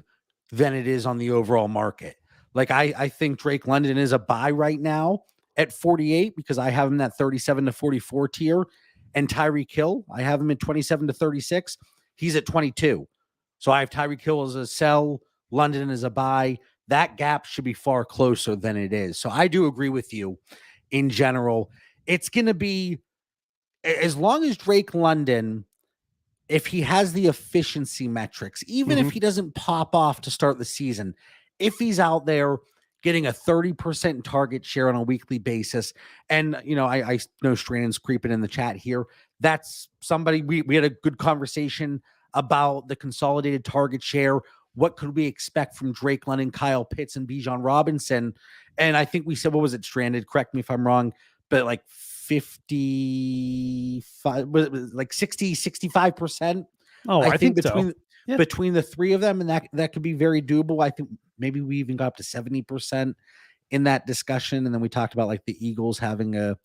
than it is on the overall market. Like I think Drake London is a buy right now at 48 because I have him at 37 to 44 tier, and Tyreek Hill, I have him at 27 to 36. He's at 22. So I have Tyreek Hill as a sell, London as a buy. That gap should be far closer than it is. So I do agree with you in general. It's going to be, as long as Drake London, if he has the efficiency metrics, even if he doesn't pop off to start the season, if he's out there getting a 30% target share on a weekly basis, and, I know Strand's creeping in the chat here. That's somebody, we had a good conversation about the consolidated target share. What could we expect from Drake London, Kyle Pitts, and Bijan Robinson? And I think we said, what was it, Stranded? Correct me if I'm wrong, but like 55, like 65%. Oh, I think between the three of them, and that could be very doable. I think maybe we even got up to 70% in that discussion. And then we talked about like the Eagles having a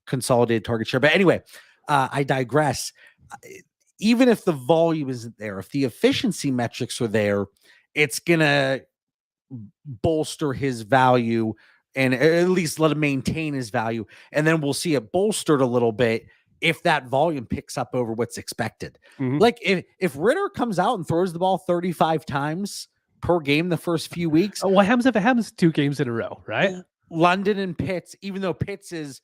consolidated target share. But anyway, I digress. Even if the volume isn't there, if the efficiency metrics are there, it's gonna bolster his value and at least let him maintain his value. And then we'll see it bolstered a little bit if that volume picks up over what's expected. Like if Ritter comes out and throws the ball 35 times per game the first few weeks. What happens if it happens 2 games in a row, right? London and Pitts, even though Pitts is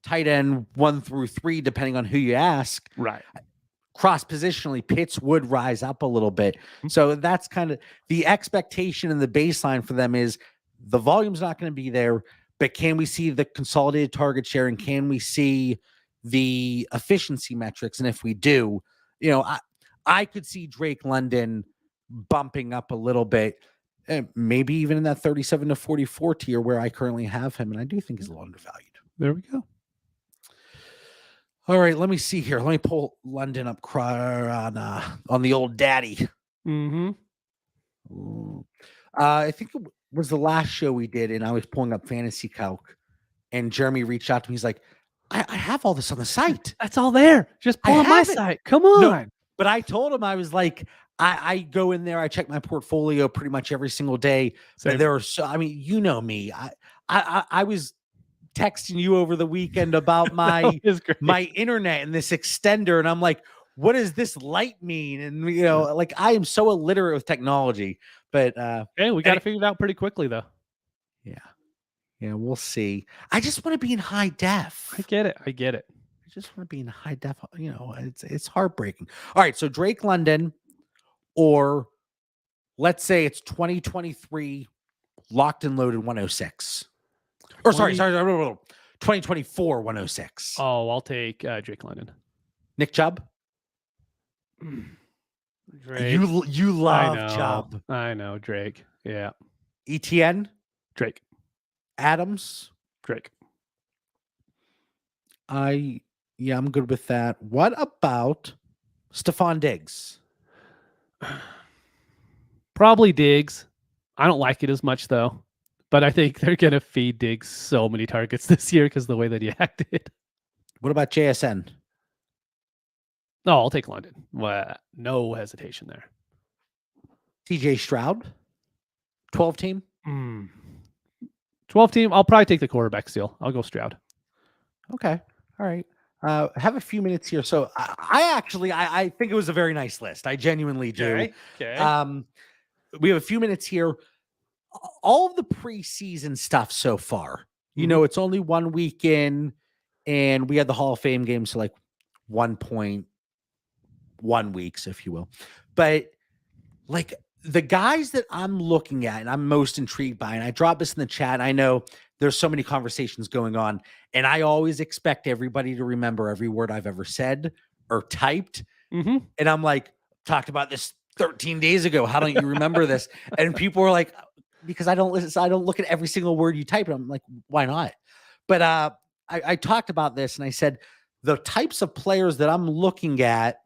tight end 1 through 3, depending on who you ask. Right. Cross positionally, Pitts would rise up a little bit. So that's kind of the expectation, and the baseline for them is the volume's not going to be there, but can we see the consolidated target share, and can we see the efficiency metrics? And if we do, I could see Drake London bumping up a little bit, maybe even in that 37 to 44 tier where I currently have him. And I do think he's a little undervalued. There we go. All right, let me see here. Let me pull London up on the old daddy. I think was the last show we did, and I was pulling up Fantasy Calc, and Jeremy reached out to me. He's like, I have all this on the site. That's all there. Just I pull on my have it. site. Come No, on. but I told him, I was like, I go in there, I check my portfolio pretty much every single day. Same. But there are so, I mean, you know me. I was texting you over the weekend about my That was great. my internet and this extender, and I'm like, what does this light mean? And you know, like I am so illiterate with technology. But Hey, we got to figure it out pretty quickly, though. yeah, we'll see. I just want to be in high def. I get it. I get it. I just want to be in high def. You know, it's heartbreaking. All right, so Drake London, or let's say it's 2023 locked and loaded 106. Or sorry, 2024 106. Oh, I'll take Drake London. Nick Chubb. Drake. You love I know. Chubb. I know Drake. Yeah. ETN. Drake. Adams. Drake. I'm good with that. What about Stephon Diggs? Probably Diggs. I don't like it as much though, but I think they're gonna feed Diggs so many targets this year because the way that he acted. What about JSN? No, I'll take London. Well, no hesitation there. TJ Stroud. 12 team. 12 team. I'll probably take the quarterback still. I'll go Stroud. Okay. All right. Have a few minutes here. So I think it was a very nice list. I genuinely do. Okay. We have a few minutes here. All of the preseason stuff so far, you know, it's only 1 week in, and we had the Hall of Fame game, so like 1.1 weeks, if you will. But like the guys that I'm looking at and I'm most intrigued by, and I dropped this in the chat, I know there's so many conversations going on, and I always expect everybody to remember every word I've ever said or typed. And I'm like, talked about this 13 days ago. How don't you remember this? And people were like, because I don't listen, I don't look at every single word you type. And I'm like, why not? But I talked about this, and I said the types of players that I'm looking at.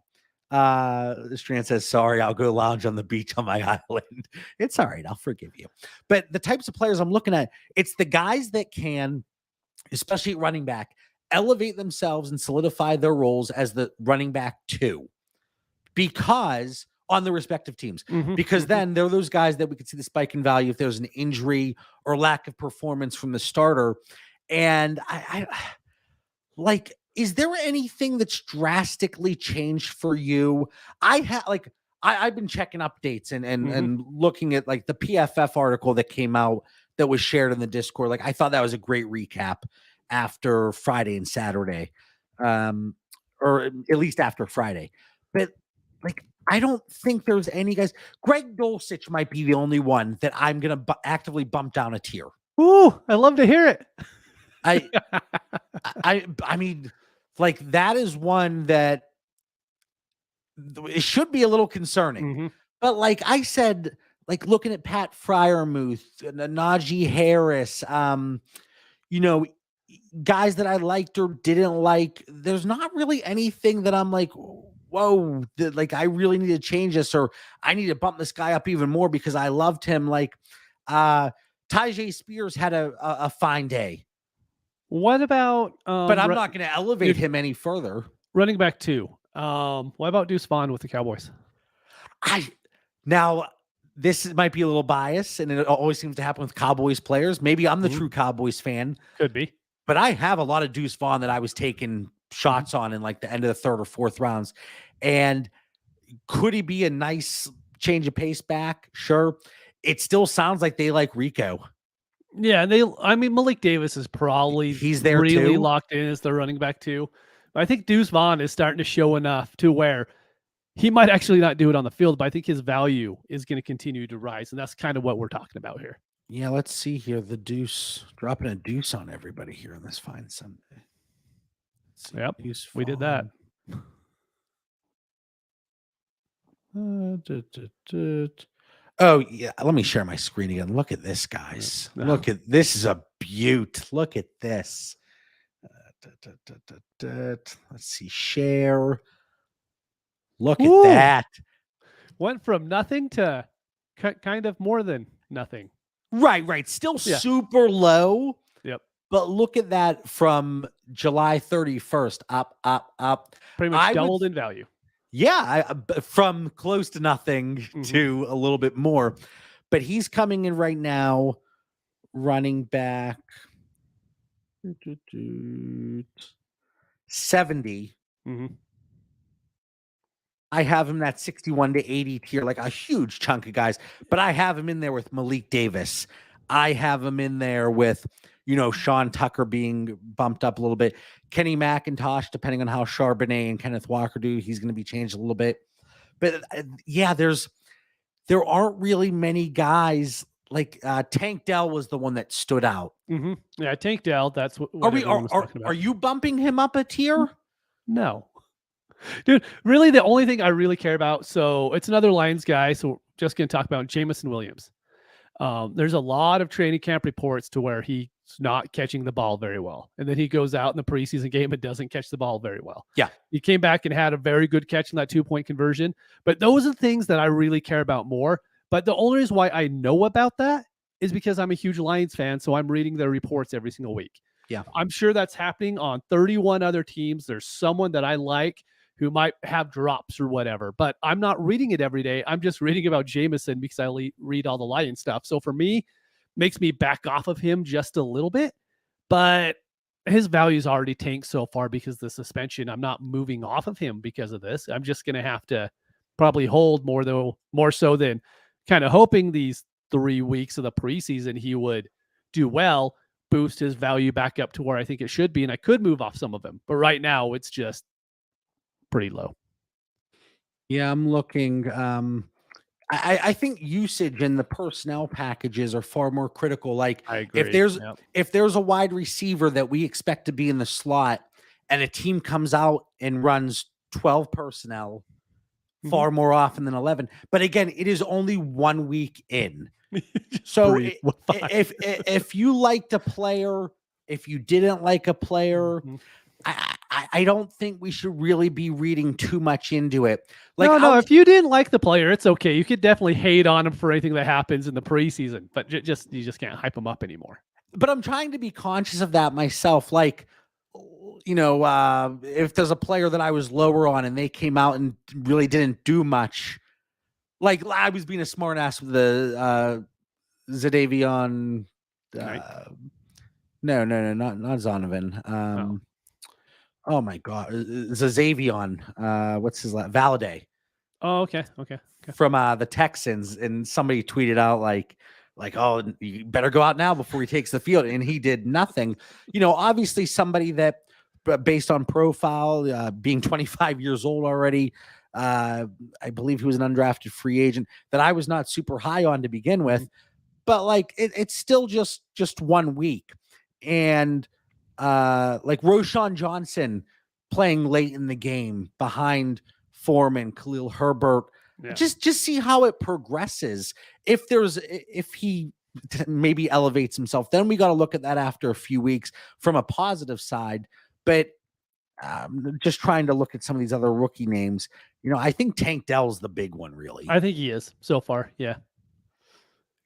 Strand says, sorry, I'll go lounge on the beach on my island. It's all right, I'll forgive you. But the types of players I'm looking at, it's the guys that can, especially at running back, elevate themselves and solidify their roles as the running back 2, because on the respective teams, because then there are those guys that we could see the spike in value if there's an injury or lack of performance from the starter. And I like, is there anything that's drastically changed for you? I've been checking updates and looking at like the PFF article that came out that was shared in the Discord. Like, I thought that was a great recap after Friday and Saturday, or at least after Friday. But like, I don't think there's any guys. Greg Dulcich might be the only one that I'm going to actively bump down a tier. Ooh, I love to hear it. I mean, like, that is one that it should be a little concerning. But like I said, like looking at Pat Fryermuth, Najee Harris, you know, guys that I liked or didn't like, there's not really anything that I'm like, whoa, like I really need to change this, or I need to bump this guy up even more because I loved him. Like Tyjae Spears had a fine day. What about but I'm not going to elevate him any further. Running back 2. What about Deuce Vaughn with the Cowboys? Now this might be a little biased, and it always seems to happen with Cowboys players. Maybe I'm the true Cowboys fan. Could be. But I have a lot of Deuce Vaughn that I was taking shots on in like the end of the 3rd or 4th rounds. And could he be a nice change of pace back? Sure. It still sounds like they like Rico. Yeah, Malik Davis is probably he's there really too. Locked in as the running back 2. But I think Deuce Vaughn is starting to show enough to where he might actually not do it on the field, but I think his value is going to continue to rise. And that's kind of what we're talking about here. Yeah, let's see here. The Deuce, dropping a deuce on everybody here on this fine Sunday. Yep, we did that. Oh, yeah. Let me share my screen again. Look at this, guys. Look at this. Is a beaut. Look at this. Let's see. Share. Look at that. Went from nothing to kind of more than nothing. Right. Still Yeah. super low. Yep. But look at that from July 31st up. Pretty much I would doubled in value. Yeah, from close to nothing Mhm. to a little bit more. But he's coming in right now, running back 70. Mhm. I have him that 61 to 80 tier, like a huge chunk of guys. But I have him in there with Malik Davis. I have him in there with, Sean Tucker being bumped up a little bit. Kenny McIntosh, depending on how Charbonnet and Kenneth Walker do, he's going to be changed a little bit. But yeah, there aren't really many guys like Tank Dell was the one that stood out. Mhm. Yeah, Tank Dell, that's what Are we everyone was talking are about. you bumping him up a tier? No. Dude, really the only thing I really care about, so it's another Lions guy, so we're just going to talk about Jameson Williams. There's a lot of training camp reports to where he's not catching the ball very well. And then he goes out in the preseason game and doesn't catch the ball very well. Yeah. He came back and had a very good catch in that 2-point conversion. But those are the things that I really care about more. But the only reason why I know about that is because I'm a huge Lions fan. So I'm reading their reports every single week. Yeah. I'm sure that's happening on 31 other teams. There's someone that I like who might have drops or whatever, but I'm not reading it every day. I'm just reading about Jameson because I read all the Lion stuff. So for me, makes me back off of him just a little bit, but his value's already tanked so far because of the suspension. I'm not moving off of him because of this. I'm just going to have to probably hold more so than kind of hoping these 3 weeks of the preseason he would do well, boost his value back up to where I think it should be. And I could move off some of him, but right now it's just pretty low. Yeah, I'm looking. I think usage and the personnel packages are far more critical. Like I agree. if there's a wide receiver that we expect to be in the slot and a team comes out and runs 12 personnel far more often than 11. But again, it is only 1 week in. So if you liked a player, if you didn't like a player, I don't think we should really be reading too much into it. Like, no, if you didn't like the player, it's okay. You could definitely hate on him for anything that happens in the preseason, but you just can't hype him up anymore. But I'm trying to be conscious of that myself. Like, if there's a player that I was lower on and they came out and really didn't do much, like I was being a smart ass with the Zadavion. No, not Zonovan. Oh my God, Zazavion. What's his last? Valaday. Oh, okay. From the Texans, and somebody tweeted out like, oh, you better go out now before he takes the field, and he did nothing. Obviously somebody that, based on profile, being 25 years old already, I believe he was an undrafted free agent that I was not super high on to begin with, but like it's still just 1 week, and like Roshan Johnson playing late in the game behind Foreman, Khalil Herbert. Yeah. Just see how it progresses. If he maybe elevates himself, then we got to look at that after a few weeks from a positive side. But just trying to look at some of these other rookie names, I think Tank Dell's the big one, really. I think he is so far. Yeah.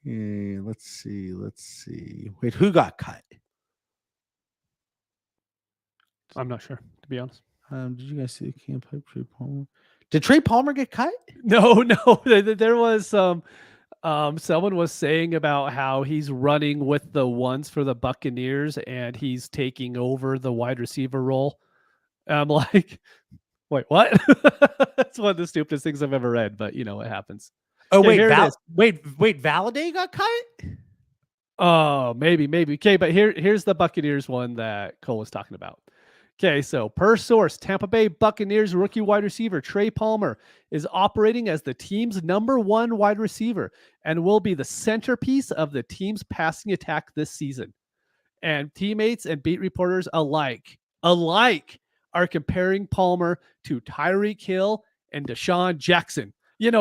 Let's see. Wait, who got cut? I'm not sure, to be honest. Did you guys see the camp hype? Trey Palmer? Did Trey Palmer get cut? No. There was someone was saying about how he's running with the ones for the Buccaneers and he's taking over the wide receiver role. I'm like, wait, what? That's one of the stupidest things I've ever read, but it happens. Oh, wait, Valaday got cut? Oh, maybe. Okay, but here's the Buccaneers one that Cole was talking about. Okay, so per source, Tampa Bay Buccaneers rookie wide receiver Trey Palmer is operating as the team's ¡1 wide receiver and will be the centerpiece of the team's passing attack this season. And teammates and beat reporters alike are comparing Palmer to Tyreek Hill and Deshaun Jackson.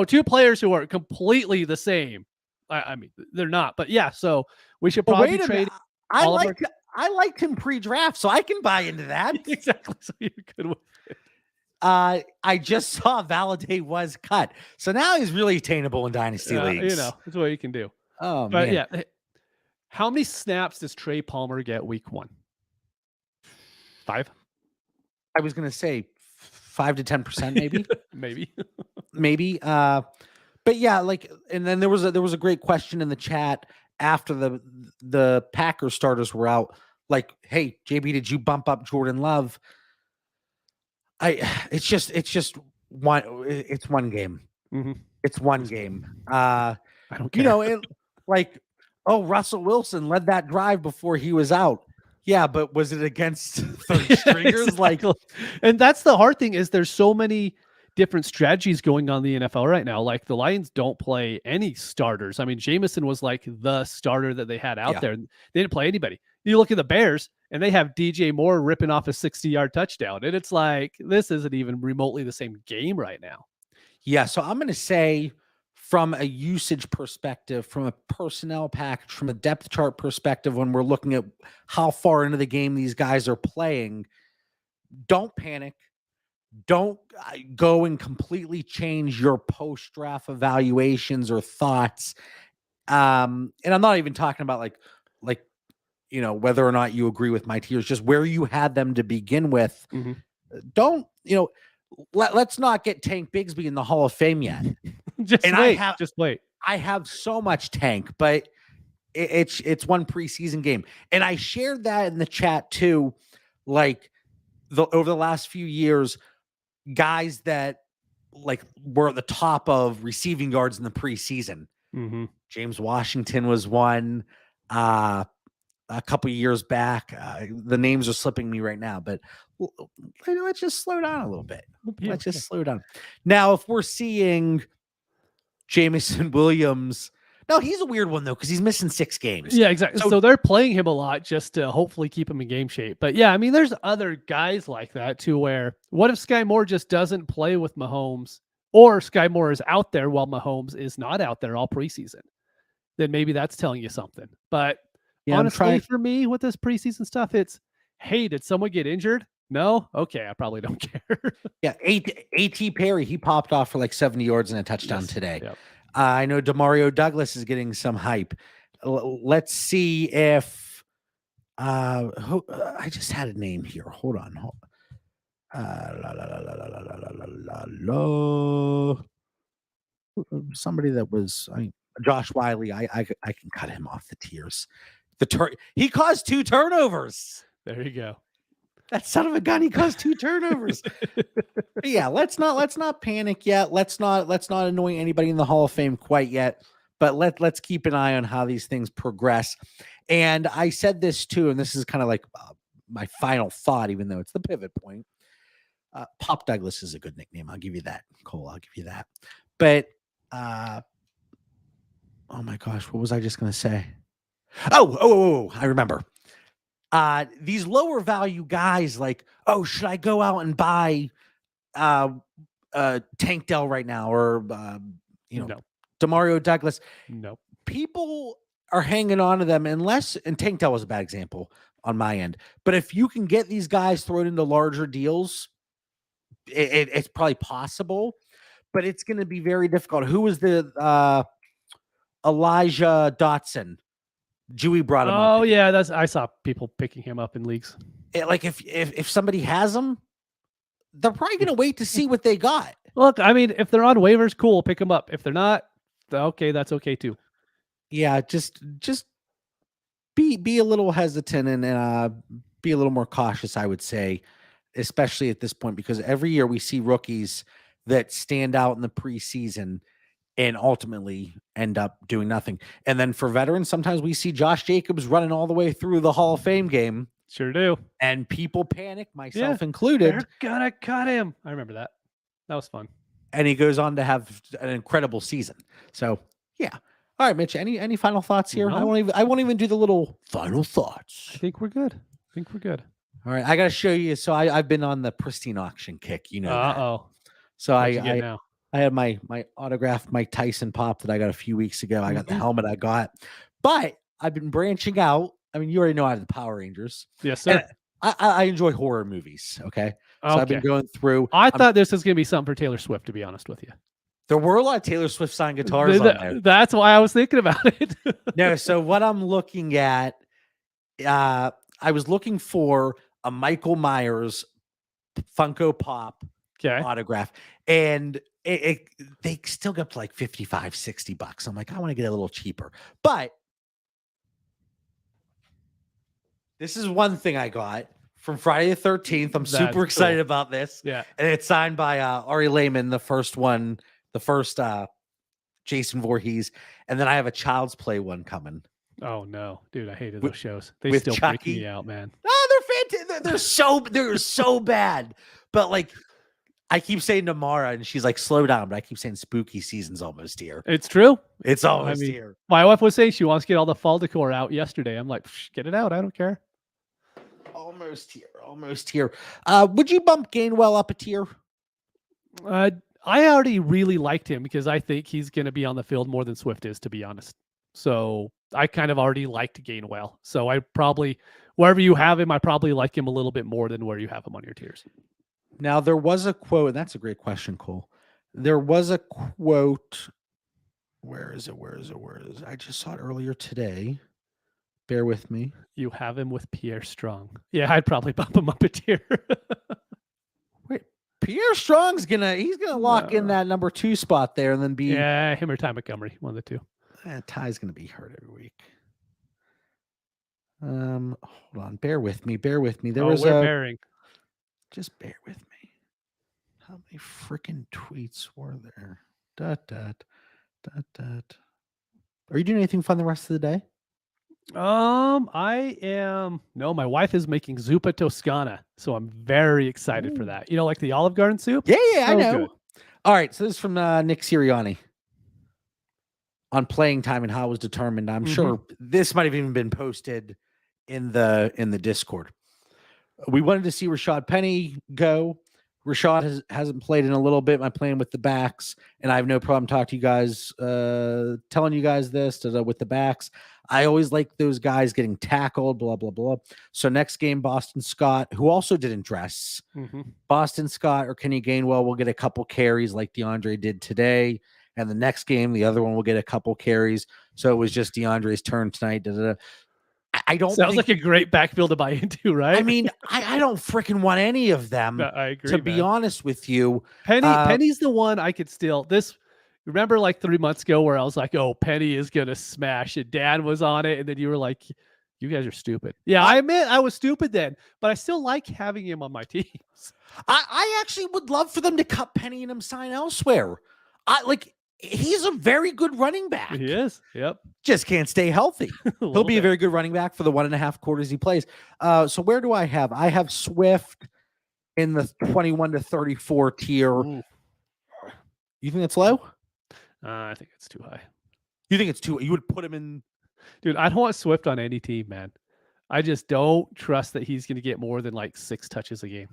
Two players who are completely the same. I mean, they're not, but yeah. So we should probably trade. I liked him pre-draft, so I can buy into that. Exactly. So you could. I just saw Valaday was cut, so now he's really attainable in dynasty leagues. That's what you can do. Oh, but man. yeah, How many snaps does Trey Palmer get week 1? 5? I was gonna say 5 to 10%, maybe. Maybe. Maybe. But yeah, like, and then there was a great question in the chat after the Packers starters were out. Like, hey, JB, did you bump up Jordan Love? It's just one game. Mhm. It's one game. I don't care. You know, it like, oh, Russell Wilson led that drive before he was out. Yeah, but was it against third stringers? Like, Exactly. And that's the hard thing is there's so many different strategies going on in the NFL right now. Like the Lions don't play any starters. I mean, Jameson was like the starter that they had out Yeah. there. They didn't play anybody. You look at the Bears and they have DJ Moore ripping off a 60-yard touchdown. And it's like, this isn't even remotely the same game right now. yeah, so I'm going to say from a usage perspective, from a personnel package, from a depth chart perspective, when we're looking at how far into the game these guys are playing, don't panic. Don't go and completely change your post-draft evaluations or thoughts. And I'm not even talking about like, you know, whether or not you agree with my tiers, just where you had them to begin with. Mhm. Don't, you know, let's not get Tank Bigsby in the Hall of Fame yet. Just And wait. Just wait. I have so much Tank, but it's one preseason game. And I shared that in the chat too. Like over the last few years, guys that like were at the top of receiving yards in the preseason. Mm-hmm. James Washington was one. A couple of years back, the names are slipping me right now, but let's just slow down a little bit. Yeah, Let's just slow down. Now, if we're seeing Jameson Williams, no, he's a weird one though because he's missing 6 games. Yeah, exactly. So they're playing him a lot just to hopefully keep him in game shape. But yeah, I mean, there's other guys like that too. Where what if Sky Moore just doesn't play with Mahomes, or Sky Moore is out there while Mahomes is not out there all preseason? Then maybe that's telling you something. But yeah, honestly, for me with this preseason stuff, it's, hey, did someone get injured? No? Okay, I probably don't care. Yeah, A.T. Perry, he popped off for like 70 yards and a touchdown today. Yep. I know Demario Douglas is getting some hype. Let's see if I just had a name here. Hold on. Somebody that was Josh Wiley. I can cut him off the tiers. He caused 2 turnovers. There you go. That son of a gun, he caused 2 turnovers. Yeah, let's not panic yet. Let's not annoy anybody in the Hall of Fame quite yet. But let's keep an eye on how these things progress. And I said this too, and this is kind of like my final thought, even though it's the pivot point. Pop Douglas is a good nickname. I'll give you that, Cole. I'll give you that. But oh my gosh, what was I just going to say? Oh, I remember. These lower value guys like, oh, should I go out and buy Tank Dell right now or No. Demario Douglas? No. People are hanging on to them unless, and Tank Dell was a bad example on my end, but if you can get these guys thrown into larger deals, it's probably possible, but it's going to be very difficult. Who was the Elijah Dotson? Dewey brought him up. Oh yeah, I saw people picking him up in leagues. Like if somebody has him, they're probably going to wait to see what they got. Look, I mean, if they're on waivers, cool, pick them up. If they're not, okay, that's okay too. Yeah, just be a little hesitant and be a little more cautious, I would say, especially at this point, because every year we see rookies that stand out in the preseason and ultimately end up doing nothing. And then for veterans, sometimes we see Josh Jacobs running all the way through the Hall of Fame game. Sure do. And people panic, myself included. They're gonna cut him. I remember that. That was fun. And he goes on to have an incredible season. So yeah. All right, Mitch, any final thoughts here? No. I won't even do the little final thoughts. I think we're good. All right. I gotta show you. So I've been on the pristine auction kick, you know. Uh-oh. So I had my autographed Mike Tyson pop that I got a few weeks ago. I got the helmet I got, but I've been branching out. I mean, you already know I have the Power Rangers. Yes, sir. I enjoy horror movies. Okay. So I've been going through. I thought this was going to be something for Taylor Swift, to be honest with you. There were a lot of Taylor Swift signed guitars on there. That's why I was thinking about it. No, so what I'm looking at, I was looking for a Michael Myers Funko Pop Okay. autograph, and they still get up to like $55-$60. I'm like, I want to get a little cheaper, but this is one thing I got from Friday the 13th. I'm That's super excited cool. about this. Yeah. And it's signed by Ari Lehman, the first Jason Voorhees. And then I have a Child's Play one coming. Oh no, dude, I hated With- those shows. They with still freak Chucky? me out, man. Oh, they're fantastic. They're so bad. But like, I keep saying to Mara, and she's like, slow down. But I keep saying spooky season's almost here. It's true. It's almost mean, here. My wife was saying she wants to get all the fall decor out yesterday. I'm like, get it out. I don't care. Almost here. Almost here. Would you bump Gainwell up a tier? I already really liked him because I think he's going to be on the field more than Swift is, to be honest. So I kind of already liked Gainwell. So I probably, wherever you have him, I probably like him a little bit more than where you have him on your tiers. Now, there was a quote, and that's a great question, Cole. There was a quote. Where is it? I just saw it earlier today. Bear with me. You have him with Pierre Strong. Yeah, I'd probably bump him up a tier. Wait, Pierre Strong's he's gonna lock in No. that number 2 spot there, and then be Yeah, him or Ty Montgomery, one of the two. Ty's gonna be hurt every week. Hold on, bear with me. There was we're a bearing. just bear with me. How many freaking tweets were there? Dot dot dot dot. Are you doing anything fun the rest of the day? I am. No, my wife is making zuppa toscana, so I'm very excited for Ooh. that. You know, like the Olive Garden soup. Yeah, I So know. good. All right, so this is from Nick Sirianni on playing time and how it was determined. I'm sure this might have even been posted in the Discord. We wanted to see Rashad Penny go. Rashad hasn't played in a little bit. I'm playing with the backs, and I have no problem talking to you guys, telling you guys this with the backs. I always like those guys getting tackled, blah, blah, blah. So next game, Boston Scott, who also didn't dress. Boston Scott or Kenny Gainwell will get a couple carries like DeAndre did today. And the next game, the other one will get a couple carries. So it was just DeAndre's turn tonight. I don't Sounds think, like a great backfield to buy into, right? I mean, I don't freaking want any of them. No, I agree. To be honest with you, Penny's the one I could still remember like 3 months ago where I was like, oh, Penny is gonna smash it. Dan was on it, and then you were like, you guys are stupid. Yeah, I admit I was stupid then, but I still like having him on my teams. I actually would love for them to cut Penny and him sign elsewhere. He's a very good running back. He is. Yep. Just can't stay healthy. He'll be a very good running back for the 1.5 quarters he plays. So where do I have? I have Swift in the 21 to 34 tier. Ooh. You think it's low? I think it's too high. You think it's too? You would put him in? Dude, I don't want Swift on any team, man. I just don't trust that he's going to get more than like 6 touches a game.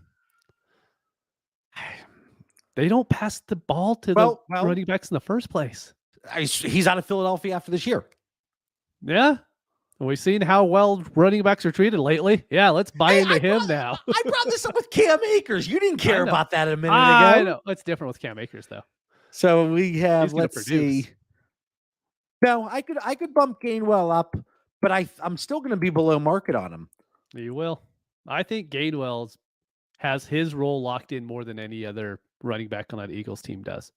They don't pass the ball to the running backs in the first place. He's out of Philadelphia after this year. Yeah. We've seen how well running backs are treated lately. Yeah, let's buy into him now. I brought this up with Cam Akers. You didn't care about that a minute ago. I know. It's different with Cam Akers, though. So we have, He's let's see. No, I could bump Gainwell up, but I'm still going to be below market on him. You will. I think Gainwell has his role locked in more than any other running back on that Eagles team does.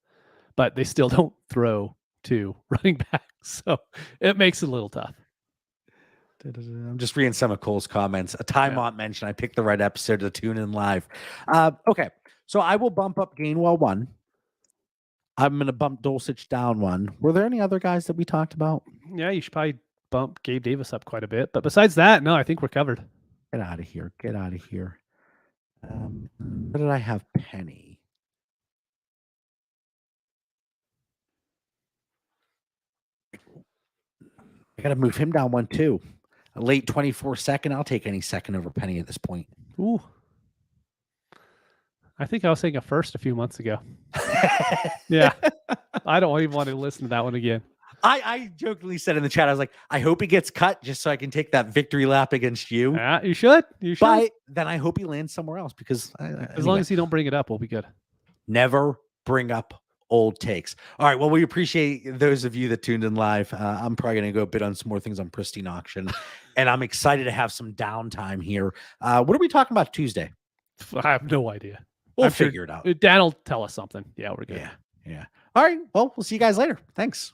But they still don't throw to running backs. So it makes it a little tough. I'm just reading some of Cole's comments. A timeout mention. I picked the right episode to tune in live. Okay. So I will bump up Gainwell 1. I'm going to bump Dulcich down 1. Were there any other guys that we talked about? Yeah, you should probably bump Gabe Davis up quite a bit. But besides that, no, I think we're covered. Get out of here. Where did I have Penny? I got to move him down 1 too. A late 24 second. I'll take any second over Penny at this point. Ooh. I think I was saying a first a few months ago. Yeah. I don't even want to listen to that one again. I jokingly said in the chat, I was like, I hope he gets cut just so I can take that victory lap against you. Yeah, you should. But then I hope he lands somewhere else because as long as you don't bring it up, we'll be good. Never bring up old takes. All right. Well, we appreciate those of you that tuned in live. I'm probably going to go bid on some more things on Pristine Auction, and I'm excited to have some downtime here. What are we talking about Tuesday? I have no idea. We'll I'm sure figure it out. Dan will tell us something. Yeah, we're good. Yeah. Yeah. All right. Well, we'll see you guys later. Thanks.